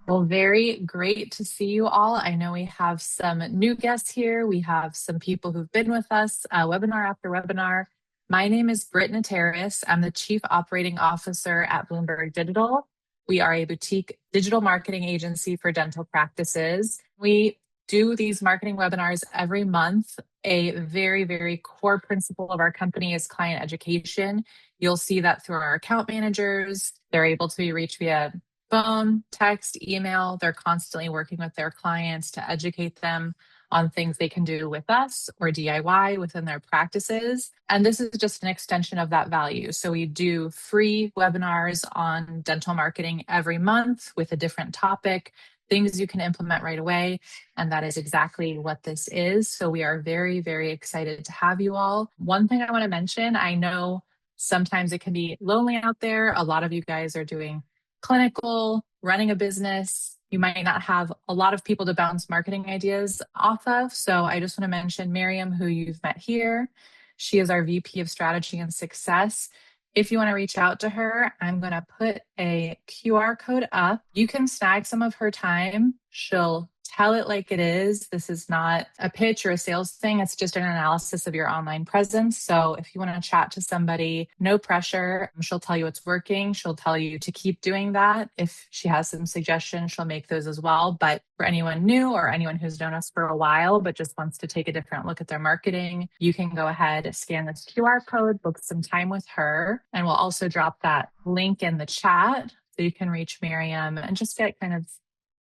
Well, very great to see you all. I know we have some new guests here. We have some people who've been with us webinar after webinar. My name is Britt Nateris. I'm the Chief Operating Officer at Blumberg Digital. We are a boutique digital marketing agency for dental practices. We do these marketing webinars every month. A very, very core principle of our company is client education. You'll see that through our account managers. They're able to be reached via phone, text, email. They're constantly working with their clients to educate them on things they can do with us or DIY within their practices. And this is just an extension of that value. So we do free webinars on dental marketing every month with a different topic, things you can implement right away. And that is exactly what this is. So we are very, very excited to have you all. One thing I want to mention, I know sometimes it can be lonely out there. A lot of you guys are doing clinical, running a business. You might not have a lot of people to bounce marketing ideas off of. So I just want to mention Miriam, who you've met here. She is our VP of Strategy and Success. If you want to reach out to her, I'm going to put a QR code up. You can snag some of her time. She'll tell it like it is. This is not a pitch or a sales thing. It's just an analysis of your online presence. So if you want to chat to somebody, no pressure. She'll tell you what's working. She'll tell you to keep doing that. If she has some suggestions, she'll make those as well. But for anyone new or anyone who's known us for a while, but just wants to take a different look at their marketing, you can go ahead, scan this QR code, book some time with her. And we'll also drop that link in the chat so you can reach Miriam and just get kind of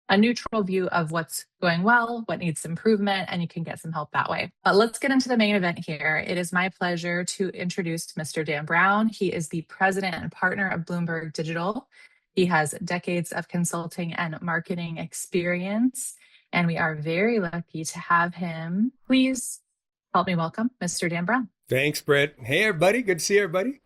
a neutral view of what's going well, what needs improvement, and you can get some help that way. But let's get into the main event here. It is my pleasure to introduce Mr. Dan Brown. He is the president and partner of Blumberg Digital. He has decades of consulting and marketing experience, and we are very lucky to have him. Please help me welcome Mr. Dan Brown. Thanks, Britt. Hey, everybody. Good to see everybody.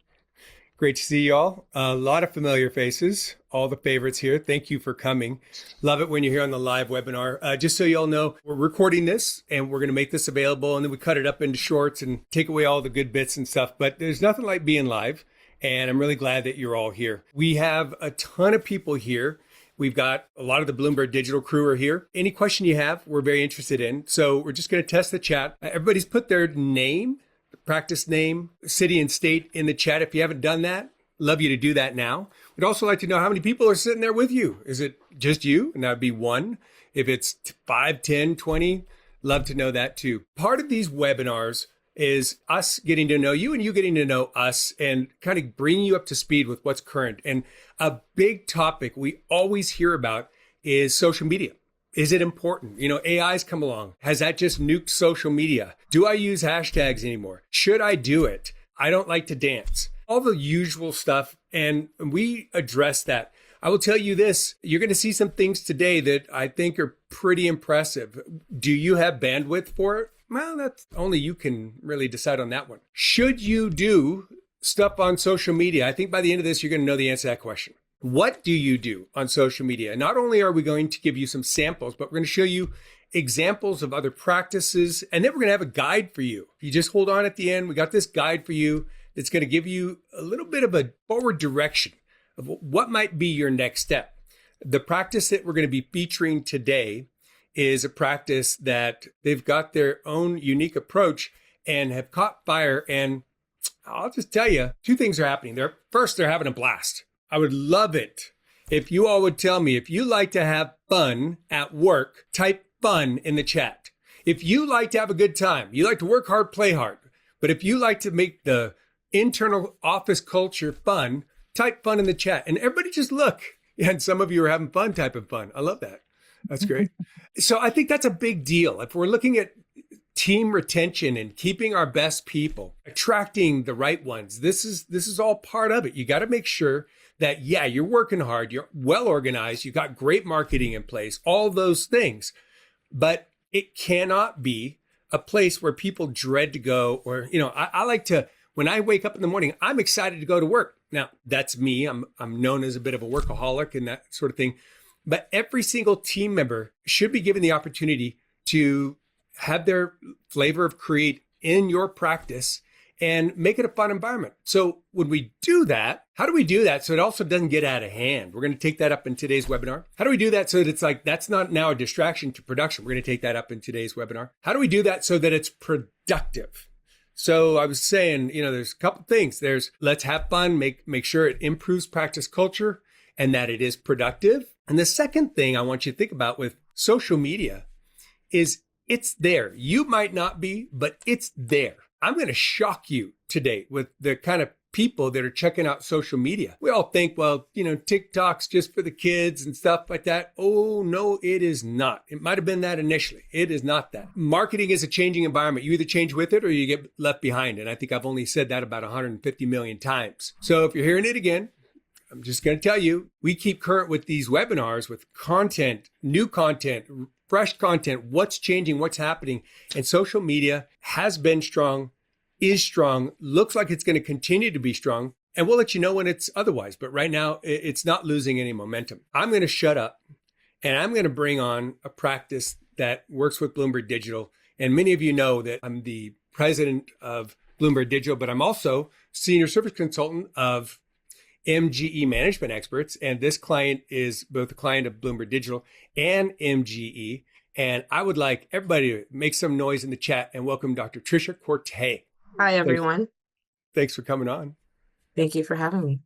Great to see you all. A lot of familiar faces, all the favorites here. Thank you for coming. Love it when you're here on the live webinar. Just so you all know, we're recording this and we're going to make this available, and then we cut it up into shorts and take away all the good bits and stuff. But there's nothing like being live, and I'm really glad that you're all here. We have a ton of people here. We've got a lot of the Blumberg Digital crew are here. Any question you have, we're very interested in. So we're just going to test the chat. Everybody's put their name, practice name, city and state in the chat. If you haven't done that, love you to do that now. We'd also like to know how many people are sitting there with you. Is it just you? And that would be one. If it's 5, 10, 20, love to know that too. Part of these webinars is us getting to know you and you getting to know us and kind of bringing you up to speed with what's current. And a big topic we always hear about is social media. Is it important? You know, AI's come along. Has that just nuked social media? Do I use hashtags anymore? Should I do it? I don't like to dance. All the usual stuff. And we address that. I will tell you this, you're going to see some things today that I think are pretty impressive. Do you have bandwidth for it? Well, that's only you can really decide on that one. Should you do stuff on social media? I think by the end of this, you're going to know the answer to that question. What do you do on social media? Not only are we going to give you some samples, but we're going to show you examples of other practices, and then we're going to have a guide for you. If you just hold on at the end, we got this guide for you that's going to give you a little bit of a forward direction of what might be your next step. The practice that we're going to be featuring today is a practice that they've got their own unique approach and have caught fire. And I'll just tell you, two things are happening. First, they're having a blast. I would love it if you all would tell me, if you like to have fun at work, type fun in the chat. If you like to have a good time, you like to work hard, play hard. But if you like to make the internal office culture fun, type fun in the chat. And everybody just look. And some of you are having fun typing fun. I love that. That's great. So I think that's a big deal. If we're looking at team retention and keeping our best people, attracting the right ones, this is all part of it. You got to make sure that, yeah, you're working hard, you're well organized, you got great marketing in place, all those things. But it cannot be a place where people dread to go, or, you know, I like to, when I wake up in the morning, I'm excited to go to work. Now, that's me. I'm known as a bit of a workaholic and that sort of thing. But every single team member should be given the opportunity to have their flavor of create in your practice and make it a fun environment. So when we do that, how do we do that so it also doesn't get out of hand? We're going to take that up in today's webinar. How do we do that so that it's like, that's not now a distraction to production? We're going to take that up in today's webinar. How do we do that so that it's productive? So I was saying, there's a couple things. There's let's have fun, make sure it improves practice culture and that it is productive. And the second thing I want you to think about with social media is it's there. You might not be, but it's there. I'm going to shock you today with the kind of people that are checking out social media. We all think, well, TikTok's just for the kids and stuff like that. Oh, no, it is not. It might have been that initially. It is not that. Marketing is a changing environment. You either change with it or you get left behind. And I think I've only said that about 150 million times. So if you're hearing it again, I'm just going to tell you, we keep current with these webinars with content, new content, fresh content, what's changing, what's happening. And social media has been strong, is strong, looks like it's going to continue to be strong. And we'll let you know when it's otherwise. But right now, it's not losing any momentum. I'm going to shut up and I'm going to bring on a practice that works with Blumberg Digital. And many of you know that I'm the president of Blumberg Digital, but I'm also senior service consultant of MGE Management Experts. And this client is both a client of Blumberg Digital and MGE. And I would like everybody to make some noise in the chat and welcome Dr. Tricia Quartey. Hi, everyone. Thanks for coming on. Thank you for having me.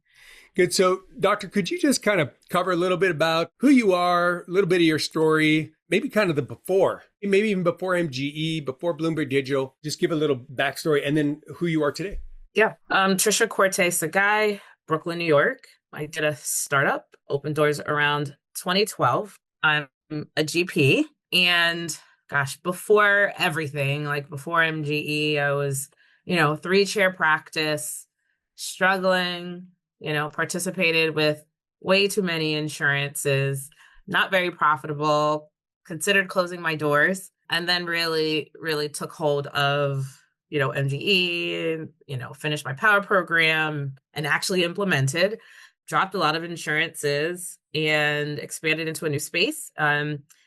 Good. So, Doctor, could you just kind of cover a little bit about who you are, a little bit of your story, maybe kind of the before, maybe even before MGE, before Blumberg Digital, just give a little backstory and then who you are today. Yeah. Tricia Quartey Sagai, Brooklyn, New York. I did a startup, opened doors around 2012. I'm a GP and gosh, before everything, like before MGE, I was, 3-chair practice, struggling, participated with way too many insurances, not very profitable, considered closing my doors, and then really, really took hold of, MGE, finished my power program and actually implemented, dropped a lot of insurances and expanded into a new space.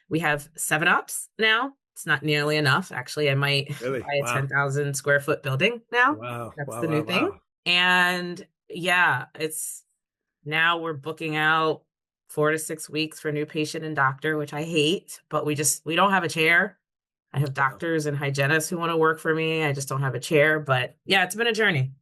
We have 7 ops now. It's not nearly enough. Actually, I might Really? buy a Wow. 10,000 square foot building now. Wow. That's Wow, the wow, new thing. wow. And yeah, now we're booking out 4 to 6 weeks for new patient and doctor, which I hate, but we don't have a chair. I have doctors and hygienists who want to work for me. I just don't have a chair, but yeah, it's been a journey.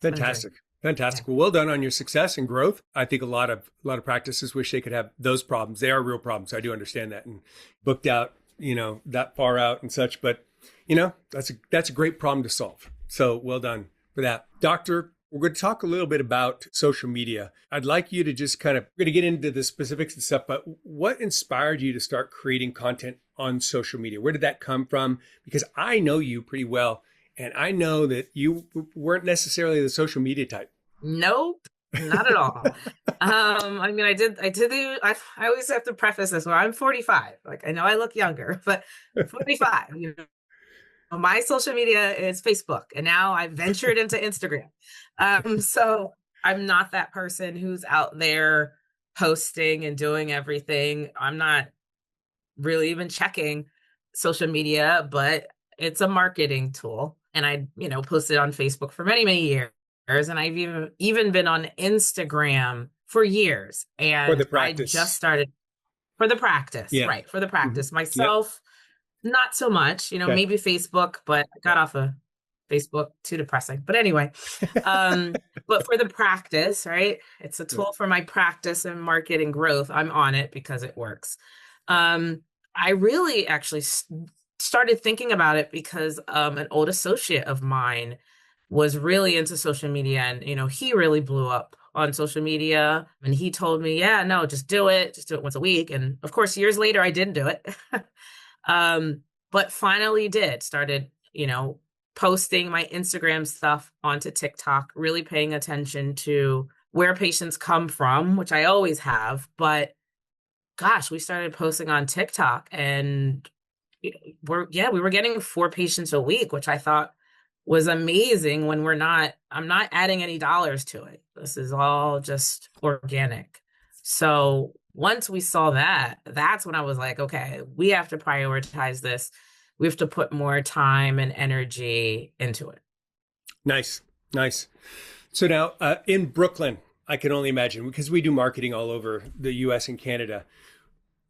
Fantastic. Fantastic. Yeah. Well done on your success and growth. I think a lot of practices wish they could have those problems. They are real problems. I do understand that, and booked out, that far out and such. But that's a great problem to solve. So well done for that, Doctor. We're going to talk a little bit about social media. I'd like you to just we're going to get into the specifics and stuff, but what inspired you to start creating content on social media? Where did that come from? Because I know you pretty well. And I know that you weren't necessarily the social media type. Nope, not at all. I always have to preface this. Well, I'm 45. Like, I know I look younger, but 45. My social media is Facebook, and now I've ventured into Instagram. So I'm not that person who's out there posting and doing everything. I'm not really even checking social media, but it's a marketing tool. And I, posted on Facebook for many, many years. And I've even been on Instagram for years. And For the practice. I just started for the practice. Yeah. Right. For the practice. Mm-hmm. Myself, not so much, Okay. Maybe Facebook, but I got off of Facebook, too depressing. But anyway, but for the practice, right? It's a tool for my practice and marketing growth. I'm on it because it works. I really actually started thinking about it because an old associate of mine was really into social media, and he really blew up on social media, and he told me, yeah, no, just do it once a week. And of course, years later I didn't do it. But finally started posting my Instagram stuff onto TikTok, really paying attention to where patients come from, which I always have, but gosh, we started posting on TikTok, and we were getting 4 patients a week, which I thought was amazing when I'm not adding any dollars to it. This is all just organic. So once we saw that, that's when I was like, okay, we have to prioritize this. We have to put more time and energy into it. Nice, nice. So now in Brooklyn, I can only imagine because we do marketing all over the U.S. and Canada.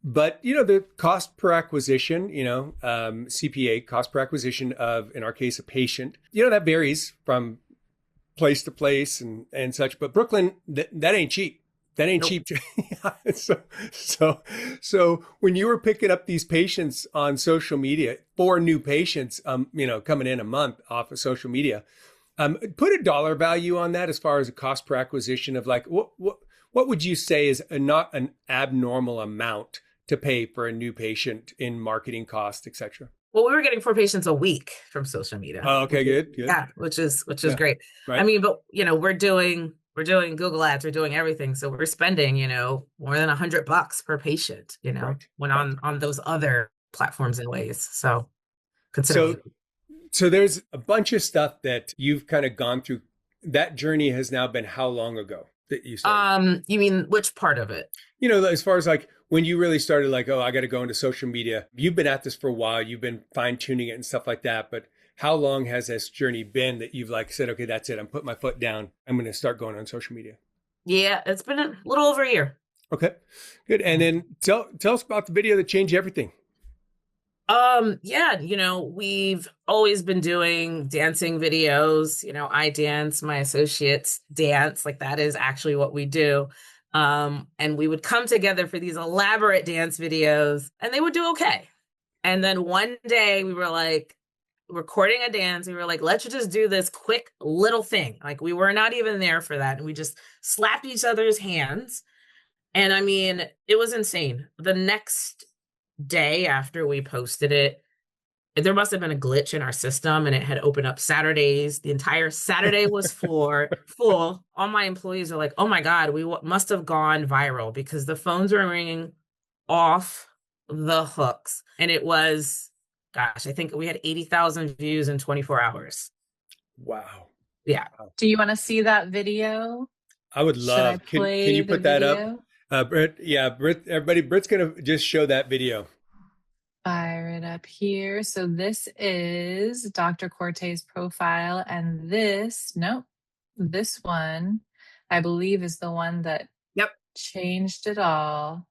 But the cost per acquisition, CPA, cost per acquisition of, in our case, a patient, that varies from place to place and such. But Brooklyn, that ain't cheap. That ain't Nope. cheap. So when you were picking up these patients on social media, 4 new patients, coming in a month off of social media, put a dollar value on that as far as a cost per acquisition of like, what would you say is not an abnormal amount to pay for a new patient in marketing costs, et cetera? Well, we were getting 4 patients a week from social media. Oh, okay, good. Yeah, which is Yeah, great. right. I mean, but we're doing Google ads, we're doing everything. So we're spending, more than $100 per patient, Right. when Right. on those other platforms and ways. So consider. So there's a bunch of stuff that you've kind of gone through. That journey has now been how long ago that you started? You mean which part of it? As far as like when you really started, like, oh, I got to go into social media. You've been at this for a while. You've been fine tuning it and stuff like that. But how long has this journey been that you've like said, okay, that's it. I'm putting my foot down. I'm going to start going on social media. Yeah, it's been a little over a year. Okay, good. And then tell us about the video that changed everything. Yeah, we've always been doing dancing videos. I dance, my associates dance, like that is actually what we do. And we would come together for these elaborate dance videos and they would do okay. And then one day we were like recording a dance. We were like, let's just do this quick little thing. Like we were not even there for that. And we just slapped each other's hands. And I mean, it was insane. The next day after we posted it, there must have been a glitch in our system and it had opened up Saturdays. The entire Saturday was full. All my employees are like, oh my God, we must have gone viral because the phones were ringing off the hooks. And it was, gosh, I think we had 80,000 views in 24 hours. Wow. Yeah. Do you want to see that video? I would Should I love. Can play you the put that video? up? Britt, yeah, Britt, everybody, Britt's going to just show that video. Fire it up here. So this is Dr. Quartey's profile. And this one, I believe, is the one that Yep. changed it all.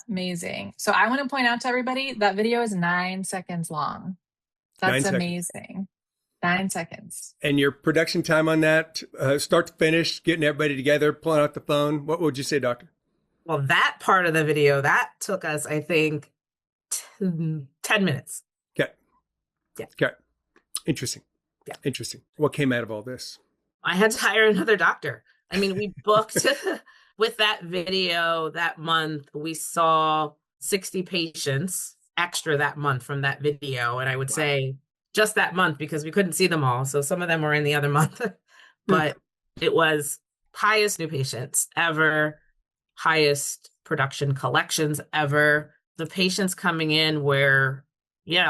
Amazing. So I want to point out to everybody that video is 9 seconds long. That's 9 seconds. amazing. 9 seconds. And your production time on that, start to finish, getting everybody together, pulling out the phone. What would you say, Doctor? Well, that part of the video, that took us, I think, 10 minutes. Okay. Yeah. Okay. Interesting. Yeah. Interesting. What came out of all this? I had to hire another doctor. I mean, we booked with that video that month. We saw 60 patients extra that month from that video. And I would say just that month because we couldn't see them all. So some of them were in the other month, but it was highest new patients ever, highest production collections ever. The patients coming in were,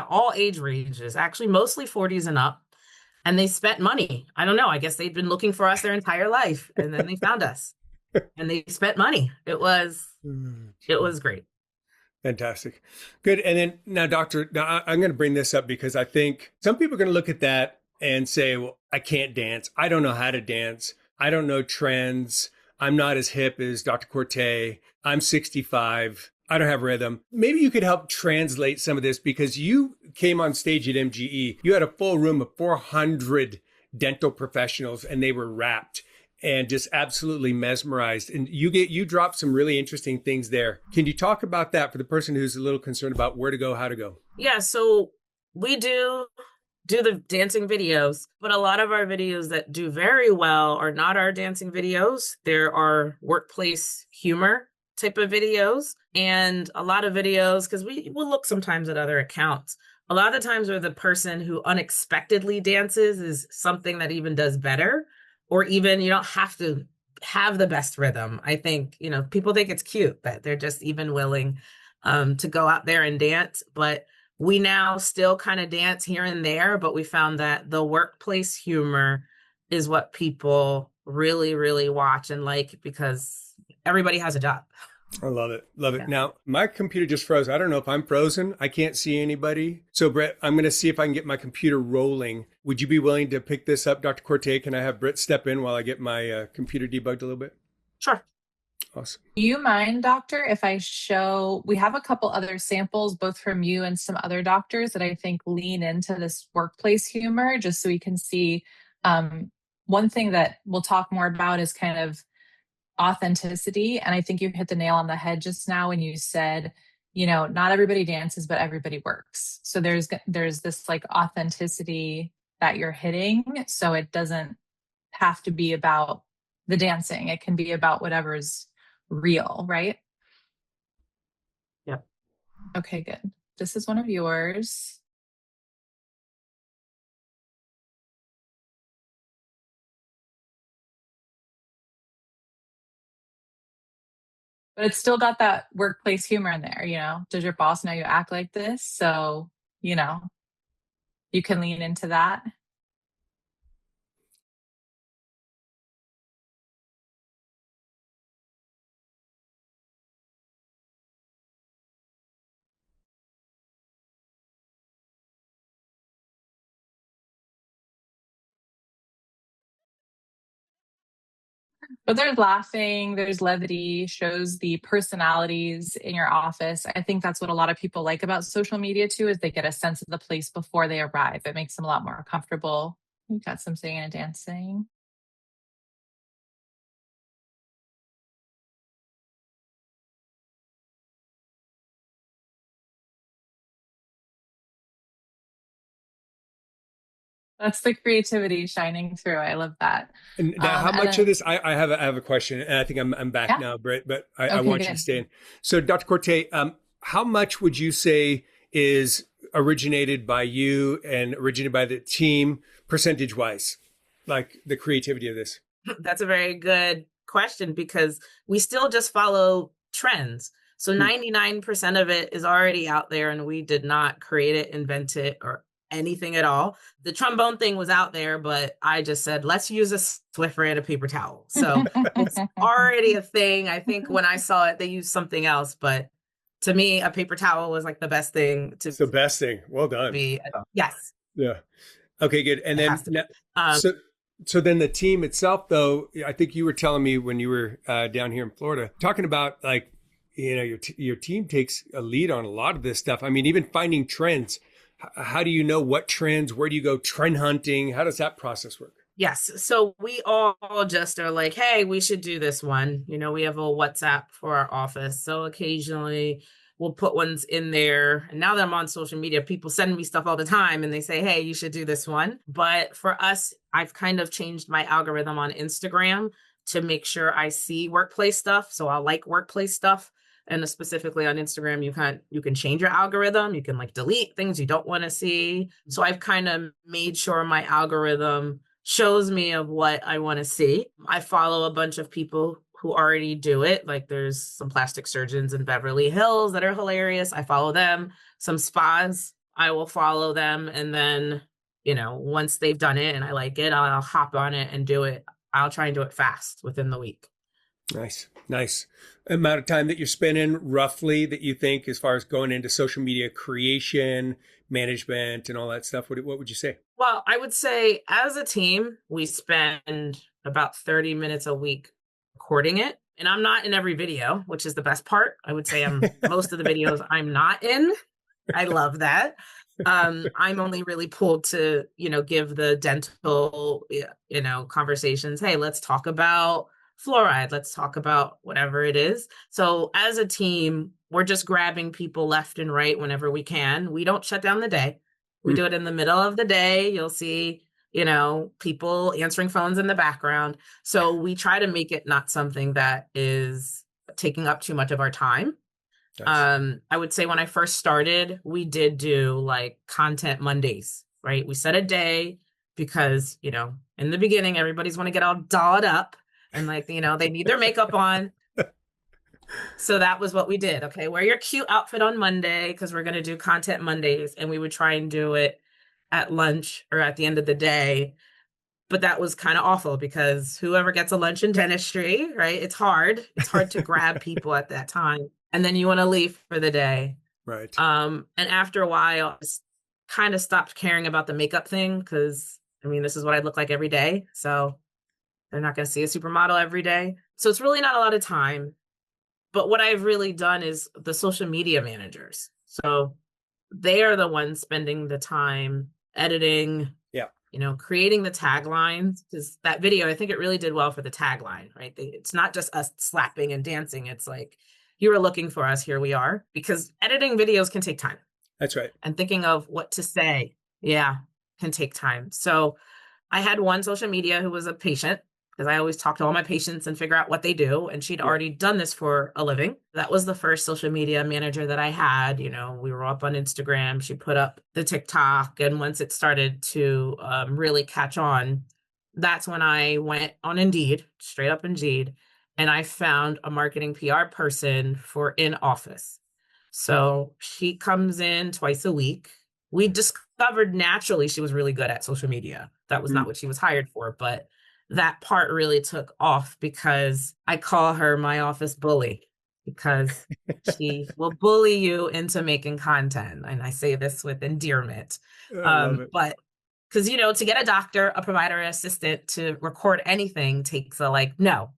all age ranges, actually mostly 40s and up. And they spent money. I don't know. I guess they'd been looking for us their entire life. And then they found us and they spent money. It was great. Fantastic. Good. And then now, Doctor, I'm going to bring this up because I think some people are going to look at that and say, well, I can't dance. I don't know how to dance. I don't know trends. I'm not as hip as Dr. Quartey. I'm 65. I don't have rhythm. Maybe you could help translate some of this because you came on stage at MGE. You had a full room of 400 dental professionals and they were wrapped and just absolutely mesmerized. And you dropped some really interesting things there. Can you talk about that for the person who's a little concerned about where to go, how to go? Yeah, so we do the dancing videos, but a lot of our videos that do very well are not our dancing videos. There are workplace humor type of videos and a lot of videos, because we will look sometimes at other accounts. A lot of the times where the person who unexpectedly dances is something that even does better, or even you don't have to have the best rhythm. I think, people think it's cute that they're just even willing to go out there and dance, but we now still kind of dance here and there, but we found that the workplace humor is what people really, really watch and like because everybody has a job. I love it. Love it. Yeah. Now, my computer just froze. I don't know if I'm frozen. I can't see anybody. So, Brett, I'm going to see if I can get my computer rolling. Would you be willing to pick this up, Dr. Quartey? Can I have Brett step in while I get my computer debugged a little bit? Sure. Awesome. Do you mind, doctor, if I show, we have a couple other samples, both from you and some other doctors that I think lean into this workplace humor, just so we can see. One thing that we'll talk more about is kind of authenticity. And I think you hit the nail on the head just now when you said, not everybody dances, but everybody works. So there's this like authenticity that you're hitting. So it doesn't have to be about the dancing. It can be about whatever's real, right? Yep. Okay, good. This is one of yours. But it's still got that workplace humor in there, Does your boss know you act like this? So, you can lean into that. But there's laughing, there's levity, shows the personalities in your office. I think that's what a lot of people like about social media too, is they get a sense of the place before they arrive. It makes them a lot more comfortable. We've got some singing and dancing. That's the creativity shining through. I love that. And now, how And much of then, this? I have a question, and I think I'm back yeah, now, Brett. But I okay, want you to good. stay in. So, Dr. Quartey, how much would you say is originated by you and originated by the team, percentage wise, like the creativity of this? That's a very good question because we still just follow trends. So 99% of it is already out there and we did not create it, invent it, or anything at all. The trombone thing was out there, but I just said, let's use a Swiffer and a paper towel. So it's already a thing. I think when I saw it, they used something else, but to me, a paper towel was like the best thing to It's the best thing. Well done. be. Yes, Yeah. Okay, good. And it has then to be. so then the team itself, though, I think you were telling me when you were down here in Florida, talking about like, your team takes a lead on a lot of this stuff. I mean, even finding trends. How do you know what trends? Where do you go trend hunting? How does that process work? Yes. So we all just are like, hey, we should do this one. We have a WhatsApp for our office. So occasionally we'll put ones in there. And now that I'm on social media, people send me stuff all the time and they say, hey, you should do this one. But for us, I've kind of changed my algorithm on Instagram to make sure I see workplace stuff. So I like workplace stuff. And specifically on Instagram, you can change your algorithm. You can like delete things you don't want to see. So I've kind of made sure my algorithm shows me of what I want to see. I follow a bunch of people who already do it. Like there's some plastic surgeons in Beverly Hills that are hilarious. I follow them. Some spas, I will follow them. And then, once they've done it and I like it, I'll hop on it and do it. I'll try and do it fast within the week. Nice. Amount of time that you're spending roughly that you think as far as going into social media creation, management, and all that stuff. What would you say? Well, I would say as a team, we spend about 30 minutes a week recording it. And I'm not in every video, which is the best part. I would say most of the videos I'm not in. I love that. I'm only really pulled to, give the dental, conversations. Hey, let's talk about fluoride. Let's talk about whatever it is. So as a team, we're just grabbing people left and right whenever we can. We don't shut down the day. We do it in the middle of the day. You'll see, people answering phones in the background. So we try to make it not something that is taking up too much of our time. Nice. I would say when I first started, we did do like content Mondays, right? We set a day because, in the beginning, everybody's want to get all dolled up and like, they need their makeup on. So that was what we did. Okay, wear your cute outfit on Monday because we're going to do content Mondays. And we would try and do it at lunch or at the end of the day But that was kind of awful because whoever gets a lunch in dentistry, right? It's hard. It's hard to grab people at that time. And then you want to leave for the day. Right. And after a while, I just kind of stopped caring about the makeup thing because, I mean, this is what I look like every day. So they're not going to see a supermodel every day. So it's really not a lot of time. But what I've really done is the social media managers. So they are the ones spending the time editing, creating the taglines, because that video, I think it really did well for the tagline, right? It's not just us slapping and dancing. It's like, you were looking for us, here we are, because editing videos can take time. That's right. And thinking of what to say, can take time. So I had one social media who was a patient, because I always talk to all my patients and figure out what they do. And she'd already done this for a living. That was the first social media manager that I had. We were up on Instagram. She put up the TikTok. And once it started to really catch on, that's when I went on Indeed, straight up Indeed, and I found a marketing PR person for in-office. So she comes in twice a week. We discovered naturally she was really good at social media. That was not what she was hired for, but that part really took off because I call her my office bully, because she will bully you into making content. And I say this with endearment. But because, to get a doctor, a provider, an assistant to record anything takes no,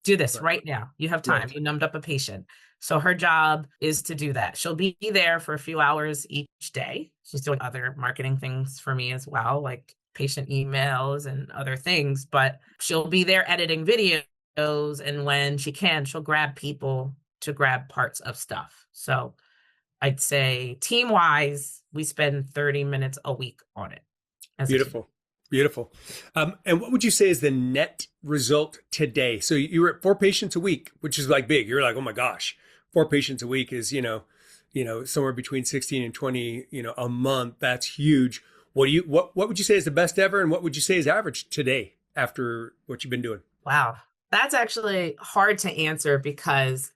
do this right now. You have time. You numbed up a patient. So her job is to do that. She'll be there for a few hours each day. She's doing other marketing things for me as well, like patient emails and other things, but she'll be there editing videos. And when she can, she'll grab people to grab parts of stuff. So I'd say team wise, we spend 30 minutes a week on it. Beautiful. Beautiful. And what would you say is the net result today? So you were at 4 patients a week, which is like big. You're like, oh my gosh, 4 patients a week is, somewhere between 16 and 20, a month. That's huge. What would you say is the best ever? And what would you say is average today after what you've been doing? Wow. That's actually hard to answer because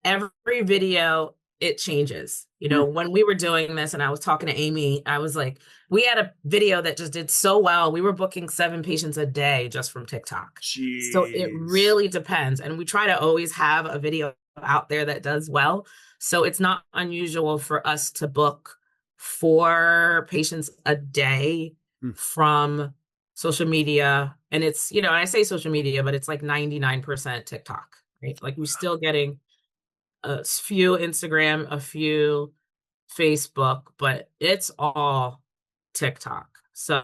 every video, it changes. When we were doing this and I was talking to Amy, I was like, we had a video that just did so well. We were booking 7 patients a day just from TikTok. Jeez. So it really depends. And we try to always have a video out there that does well. So it's not unusual for us to book 4 patients a day from social media. And it's, I say social media, but it's like 99% TikTok, right? Like we're still getting a few Instagram, a few Facebook, but it's all TikTok. So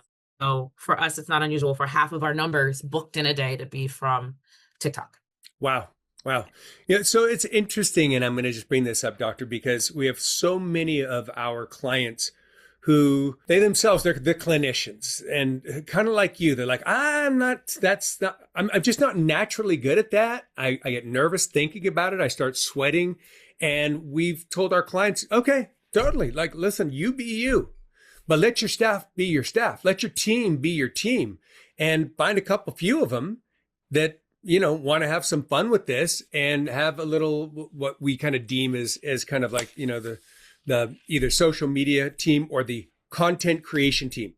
for us, it's not unusual for half of our numbers booked in a day to be from TikTok. Wow. Yeah. So it's interesting. And I'm going to just bring this up, doctor, because we have so many of our clients who they're the clinicians, and kind of like you, they're like, I'm just not naturally good at that. I get nervous thinking about it. I start sweating. And we've told our clients, okay, totally. Like, listen, you be you, but let your staff be your staff. Let your team be your team, and find a few of them that, want to have some fun with this and have a little, what we kind of deem as kind of like, the either social media team or the content creation team.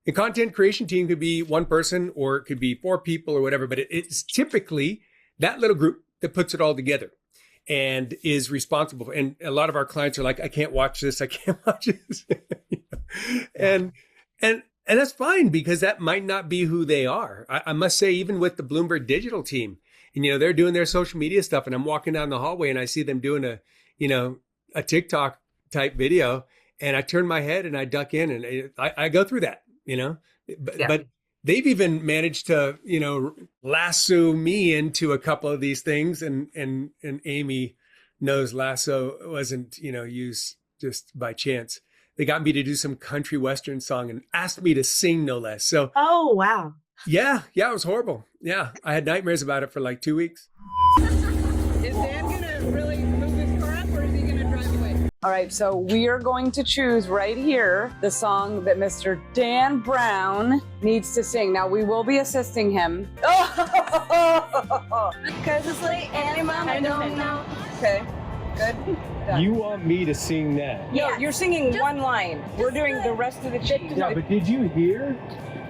The content creation team could be 1 person or it could be 4 people or whatever, but it's typically that little group that puts it all together and is responsible. And a lot of our clients are like, I can't watch this. I can't watch this. And that's fine, because that might not be who they are. I must say, even with the Blumberg digital team, and, they're doing their social media stuff, and I'm walking down the hallway and I see them doing a TikTok type video, and I turn my head and I duck in, and I go through that, but they've even managed to, lasso me into a couple of these things. And Amy knows lasso wasn't, used just by chance. They got me to do some country western song and asked me to sing, no less. So, oh, wow. Yeah, it was horrible. Yeah, I had nightmares about it for like 2 weeks. Is Dan gonna really move his car up, or is he gonna drive away? All right, so we are going to choose right here the song that Mr. Dan Brown needs to sing. Now, we will be assisting him. Because it's like Annie Mom, I don't know. Okay, good. Done. You want me to sing that? No, you're singing one line. We're doing the rest of the cheat. Yeah, but did you hear?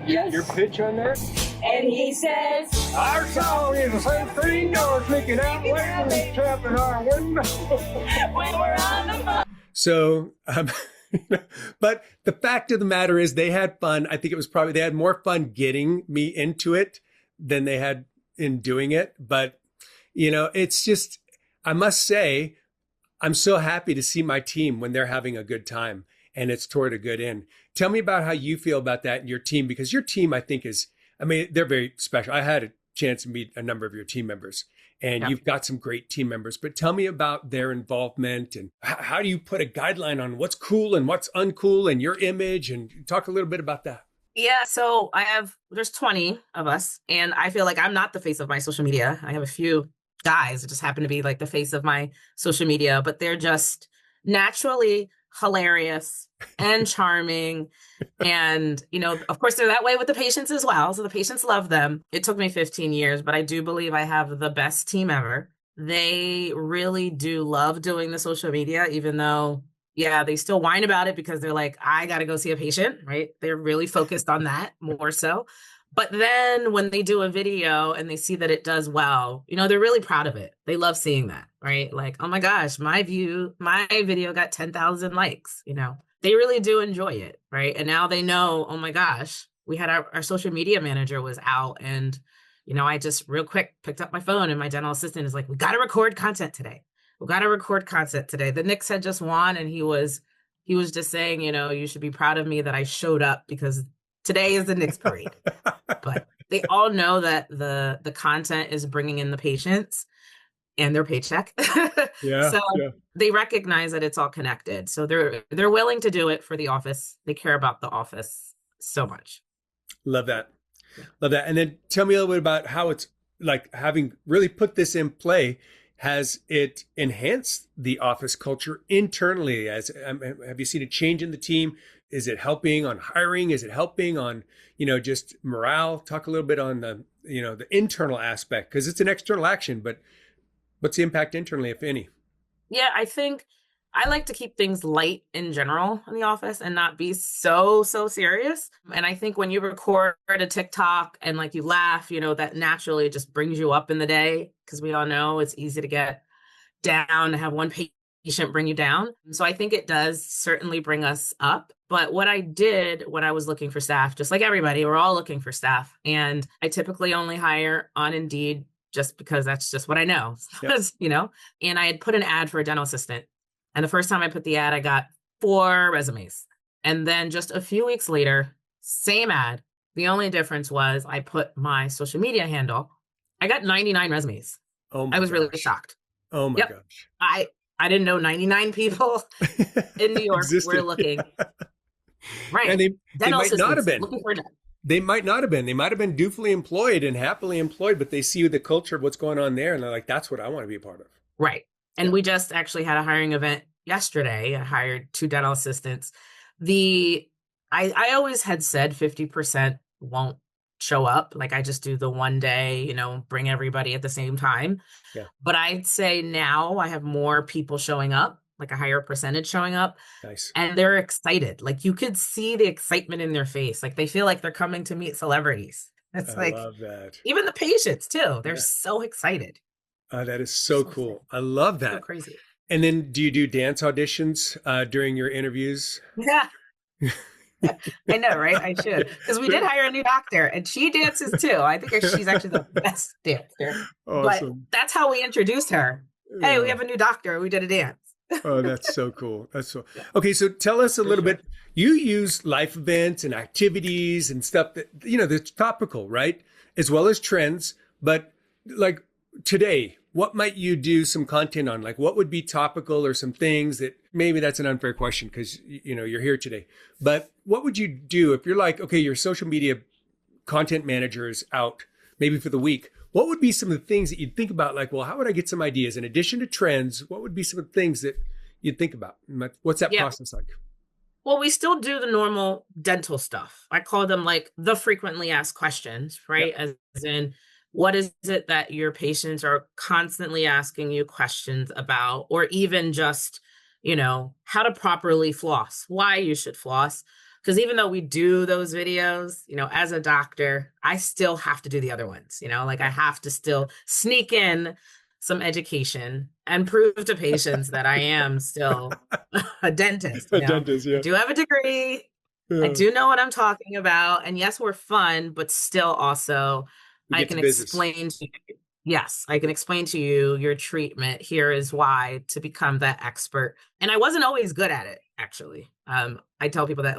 Yes. Your pitch on that? And he says, Our song is the same thing, doors leaking out, waiting, trapping our window. when we're on the phone. So, but the fact of the matter is they had fun. I think it was probably, they had more fun getting me into it than they had in doing it. But, it's just, I must say, I'm so happy to see my team when they're having a good time and it's toward a good end. Tell me about how you feel about that and your team, because your team, I think they're very special. I had a chance to meet a number of your team members and you've got some great team members, but tell me about their involvement and how do you put a guideline on what's cool and what's uncool and your image, and talk a little bit about that. Yeah, so there's 20 of us, and I feel like I'm not the face of my social media. I have a few guys that just happen to be like the face of my social media, but they're just naturally hilarious and charming. And, of course, they're that way with the patients as well. So the patients love them. It took me 15 years, but I do believe I have the best team ever. They really do love doing the social media, even though, they still whine about it because they're like, I got to go see a patient, right? They're really focused on that more so. But then when they do a video and they see that it does well, they're really proud of it. They love seeing that, right? Like, oh my gosh, my video got 10,000 likes, They really do enjoy it, right? And now they know, oh my gosh, we had our social media manager was out and, I just real quick picked up my phone and my dental assistant is like, we got to record content today. The Knicks had just won and he was just saying, you should be proud of me that I showed up because today is the Knicks parade. But they all know that the content is bringing in the patients and their paycheck. They recognize that it's all connected. So they're willing to do it for the office. They care about the office so much. Love that. And then tell me a little bit about how it's like, having really put this in play, has it enhanced the office culture internally? Have you seen a change in the team? Is it helping on hiring? Is it helping on, just morale? Talk a little bit on the internal aspect, because it's an external action, but what's the impact internally, if any? Yeah, I think I like to keep things light in general in the office and not be so serious. And I think when you record a TikTok and like you laugh, that naturally just brings you up in the day, because we all know it's easy to get down, to have one patient bring you down. So I think it does certainly bring us up. But what I did when I was looking for staff, just like everybody, we're all looking for staff. And I typically only hire on Indeed just because that's just what I know, and I had put an ad for a dental assistant. And the first time I put the ad, I got 4 resumes. And then just a few weeks later, same ad. The only difference was I put my social media handle. I got 99 resumes. Oh my I was gosh. really shocked. Oh my gosh. I didn't know 99 people in New York were looking. Right. And they might not have been. Looking for a job. They might not have been. They might have been dutifully employed and happily employed, but they see the culture of what's going on there. And they're like, that's what I want to be a part of. Right. And we just actually had a hiring event yesterday. I hired 2 dental assistants. I always had said 50% won't show up. Like I just do the one day, bring everybody at the same time. Yeah. But I'd say now I have more people showing up, like a higher percentage showing up. Nice. And they're excited. Like you could see the excitement in their face. Like they feel like they're coming to meet celebrities. It's I love that. Even the patients too. They're so excited. That is so cool. I love that. So crazy. And then do you do dance auditions during your interviews? Yeah. I know, right? I should. Because we did hire a new doctor and she dances too. I think she's actually the best dancer. Awesome. But that's how we introduced her. Hey, we have a new doctor. We did a dance. Oh, that's so cool. Okay. So tell us a little bit. You use life events and activities and stuff that, that's topical, right? As well as trends. But like today, what might you do some content on? Like what would be topical, or some things that, maybe that's an unfair question because, you're here today, but what would you do if you're like, okay, your social media content manager is out maybe for the week? What would be some of the things that you'd think about? Like, well, how would I get some ideas in addition to trends? What would be some of the things that you'd think about? What's that process like? Well, we still do the normal dental stuff. I call them like the frequently asked questions, right? Yep. As in, what is it that your patients are constantly asking you questions about, or even just, how to properly floss, why you should floss. Because even though we do those videos, as a doctor, I still have to do the other ones, like I have to still sneak in some education and prove to patients that I am still a dentist. A dentist, yeah. I do have a degree. Yeah. I do know what I'm talking about. And yes, we're fun, but still also I can explain to you. Yes, I can explain to you your treatment. Here is why to become that expert. And I wasn't always good at it, actually. I tell people that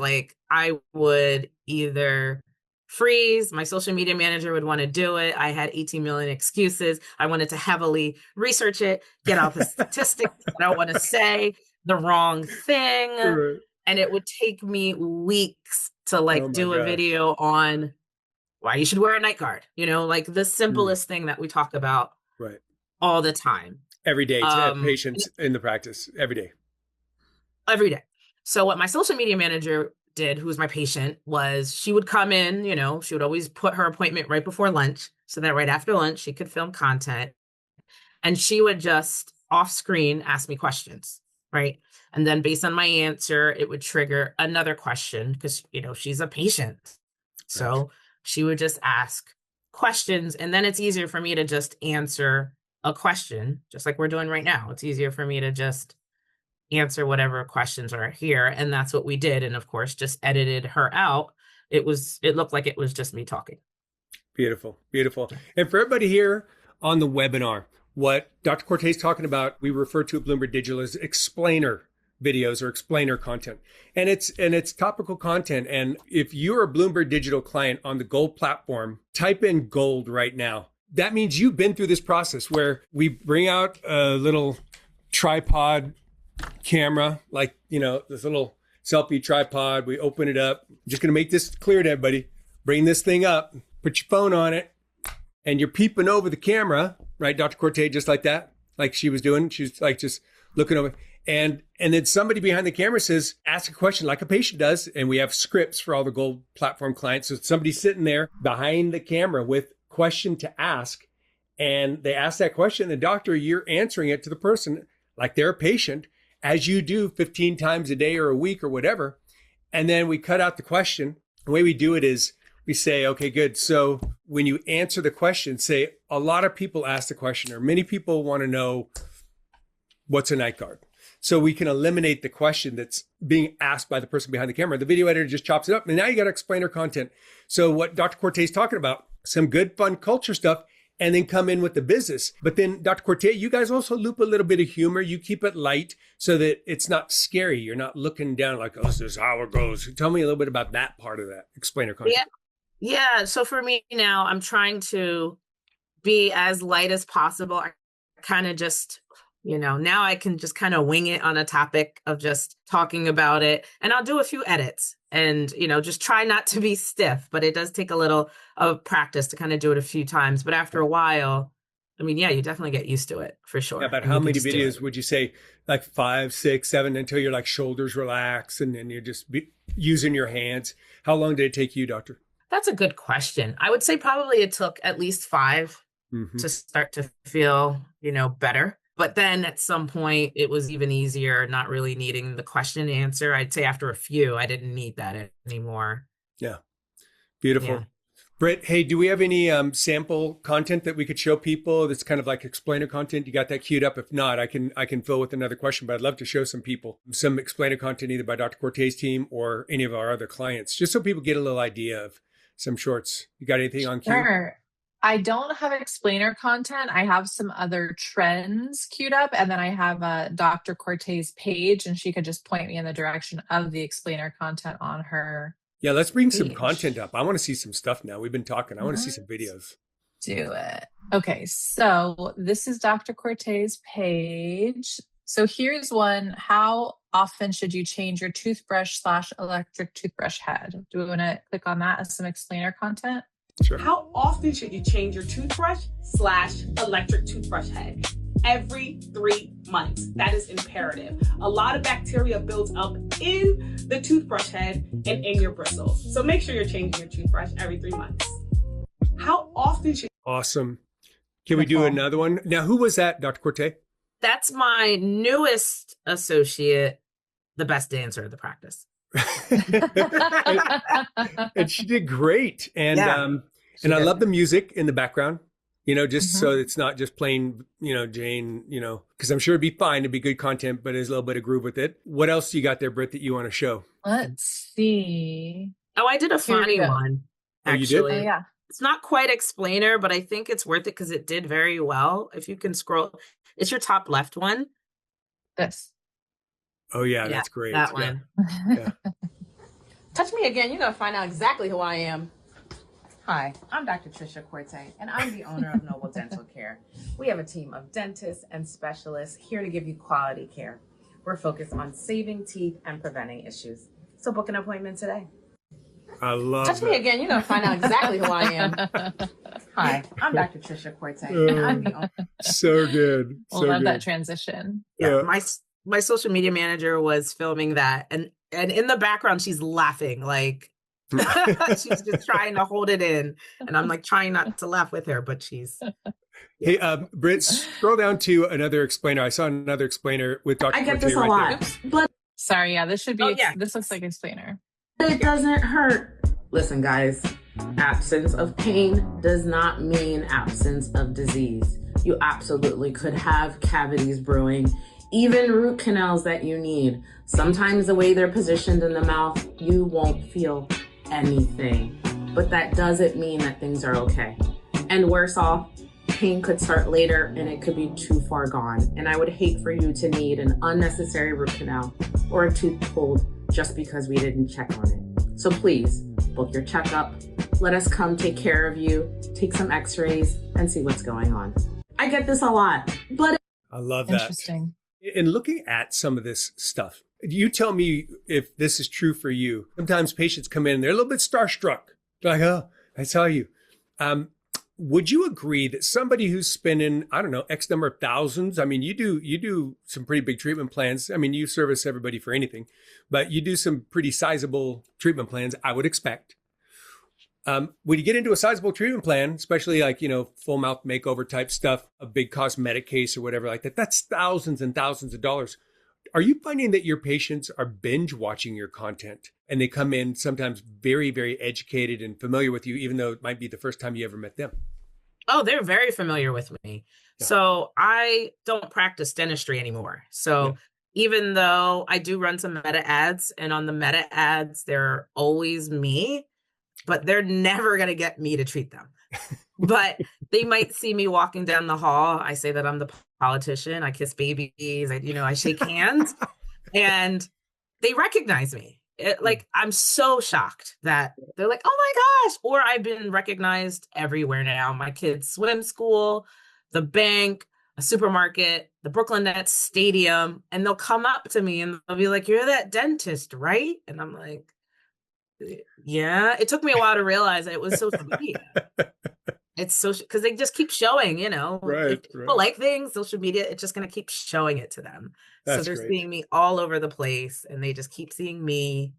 I would either freeze, my social media manager would want to do it. I had 18 million excuses. I wanted to heavily research it, get out the statistics. I don't want to say the wrong thing. Right. And it would take me weeks to do a video on why you should wear a night guard, the simplest thing that we talk about all the time. Every day to have patients in the practice, every day. Every day. So what my social media manager did, who was my patient, was she would come in, she would always put her appointment right before lunch so that right after lunch she could film content. And she would just off screen ask me questions, right? And then based on my answer, it would trigger another question because, she's a patient. So she would just ask questions, and then it's easier for me to just answer a question, just like we're doing right now. It's easier for me to just answer whatever questions are here. And that's what we did. And of course, just edited her out. It looked like it was just me talking. Beautiful, beautiful. And for everybody here on the webinar, what Dr. Quartey is talking about, we refer to at Blumberg Digital as explainer videos or explainer content. And it's topical content. And if you're a Blumberg Digital client on the Gold platform, type in Gold right now. That means you've been through this process where we bring out a little tripod camera, this little selfie tripod. We open it up. I'm just going to make this clear to everybody. Bring this thing up, put your phone on it, and you're peeping over the camera, right, Dr. Quartey, just like that, like she was doing. She's just looking over. And then somebody behind the camera says, ask a question like a patient does. And we have scripts for all the Gold platform clients. So somebody's sitting there behind the camera with question to ask. And they ask that question. The doctor, you're answering it to the person like they're a patient, as you do 15 times a day or a week or whatever. And then we cut out the question. The way we do it is we say, okay, good. So when you answer the question, say, a lot of people ask the question, or many people want to know what's a night guard. So we can eliminate the question that's being asked by the person behind the camera. The video editor just chops it up. And now you got to explain her content. So what Dr. Quartey is talking about, some good, fun culture stuff, and then come in with the business. But then Dr. Quartey, you guys also loop a little bit of humor. You keep it light so that it's not scary. You're not looking down like, oh, this is how it goes. Tell me a little bit about that part of that explainer content. Yeah. So for me now, I'm trying to be as light as possible. I kind of just, now I can just kind of wing it on a topic of just talking about it. And I'll do a few edits and, just try not to be stiff, but it does take a little of practice to kind of do it a few times. But after a while, you definitely get used to it for sure. Yeah, but how many videos would you say? Like 5, 6, 7, until your shoulders relax and then you're just using your hands. How long did it take you, doctor? That's a good question. I would say probably it took at least 5 to start to feel, better. But then at some point it was even easier, not really needing the question and answer. I'd say after a few, I didn't need that anymore. Yeah. Beautiful. Yeah. Britt, hey, do we have any sample content that we could show people that's kind of like explainer content? You got that queued up? If not, I can fill with another question, but I'd love to show some people some explainer content either by Dr. Quartey's team or any of our other clients, just so people get a little idea of some shorts. You got anything on cue? Sure. I don't have explainer content. I have some other trends queued up, and then I have Dr. Quartey's page, and she could just point me in the direction of the explainer content on her. Yeah, let's bring some content up. I want to see some stuff now. We've been talking. I want to see some videos. Do it. Okay, so this is Dr. Quartey's page. So here's one. How often should you change your toothbrush/electric toothbrush head? Do we want to click on that as some explainer content? Sure. How often should you change your toothbrush/electric toothbrush head? Every 3 months. That is imperative. A lot of bacteria builds up in the toothbrush head and in your bristles. So make sure you're changing your toothbrush every 3 months. How often should Awesome. Can we do another one? Now, who was that, Dr. Quartey? That's my newest associate, the best dancer of the practice. And she did great. And Yeah, and I did. love the music in the background, just so Mhm. it's not just plain, Jane, because I'm sure it'd be fine, it'd be good content, but there's a little bit of groove with it. What else you got there, Britt, that you want to show? Let's see. Oh, I did a Here we funny go. one, Oh, you did? Oh, actually. yeah. It's not quite explainer, but I think it's worth it because it did very well. If you can scroll, it's your top left one. This. Oh, yeah, Yeah, that's great. that Yeah. one. Yeah. Touch me again, you're gonna find out exactly who I am. Hi, I'm Dr. Tricia Quartey, and I'm the owner of Noble Dental Care. We have a team of dentists and specialists here to give you quality care. We're focused on saving teeth and preventing issues. So book an appointment today. I love Touch that. me again, you're gonna find out exactly who I am. Hi, I'm Dr. Tricia Quartey, and I'm the owner. So good. So Love good. that transition. Yeah, Yeah. my social media manager was filming that, and in the background she's laughing like she's just trying to hold it in, and I'm like trying not to laugh with her, but she's Hey, Britt, scroll down to another explainer. I saw another explainer with Dr. I get Cortez this a right lot, there. but Sorry, yeah, this should be, Oh, yeah. this looks like explainer. it doesn't hurt. Listen, guys, absence of pain does not mean absence of disease. You absolutely could have cavities brewing, even root canals that you need. Sometimes the way they're positioned in the mouth, you won't feel anything. But that doesn't mean that things are okay. And worse off, pain could start later and it could be too far gone. And I would hate for you to need an unnecessary root canal or a tooth pulled just because we didn't check on it. So please, book your checkup. Let us come take care of you, take some x-rays, and see what's going on. I get this a lot, but I love that. Interesting. In looking at some of this stuff, you tell me if this is true for you. Sometimes patients come in, they're a little bit starstruck. They're like, oh, I saw you. Would you agree that somebody who's spending, I don't know, X number of thousands? I mean, you do some pretty big treatment plans. I mean, you service everybody for anything, but you do some pretty sizable treatment plans, I would expect. When you get into a sizable treatment plan, especially like, full mouth makeover type stuff, a big cosmetic case or whatever like that, that's thousands and thousands of dollars. Are you finding that your patients are binge watching your content and they come in sometimes very, very educated and familiar with you, even though it might be the first time you ever met them? Oh, they're very familiar with me. Yeah. So I don't practice dentistry anymore. So even though I do run some meta ads, and on the meta ads, they're always me, but they're never going to get me to treat them. But they might see me walking down the hall. I say that I'm the politician. I kiss babies. I shake hands, and they recognize me. I'm so shocked that they're like, oh my gosh. Or I've been recognized everywhere now. My kids' swim school, the bank, a supermarket, the Brooklyn Nets stadium. And they'll come up to me and they'll be like, you're that dentist, right? And I'm like, yeah. It took me a while to realize that it was social media. It's social, because they just keep showing, Right, if people like things, social media, it's just going to keep showing it to them. That's so they're great. seeing me all over the place, and they just keep seeing me.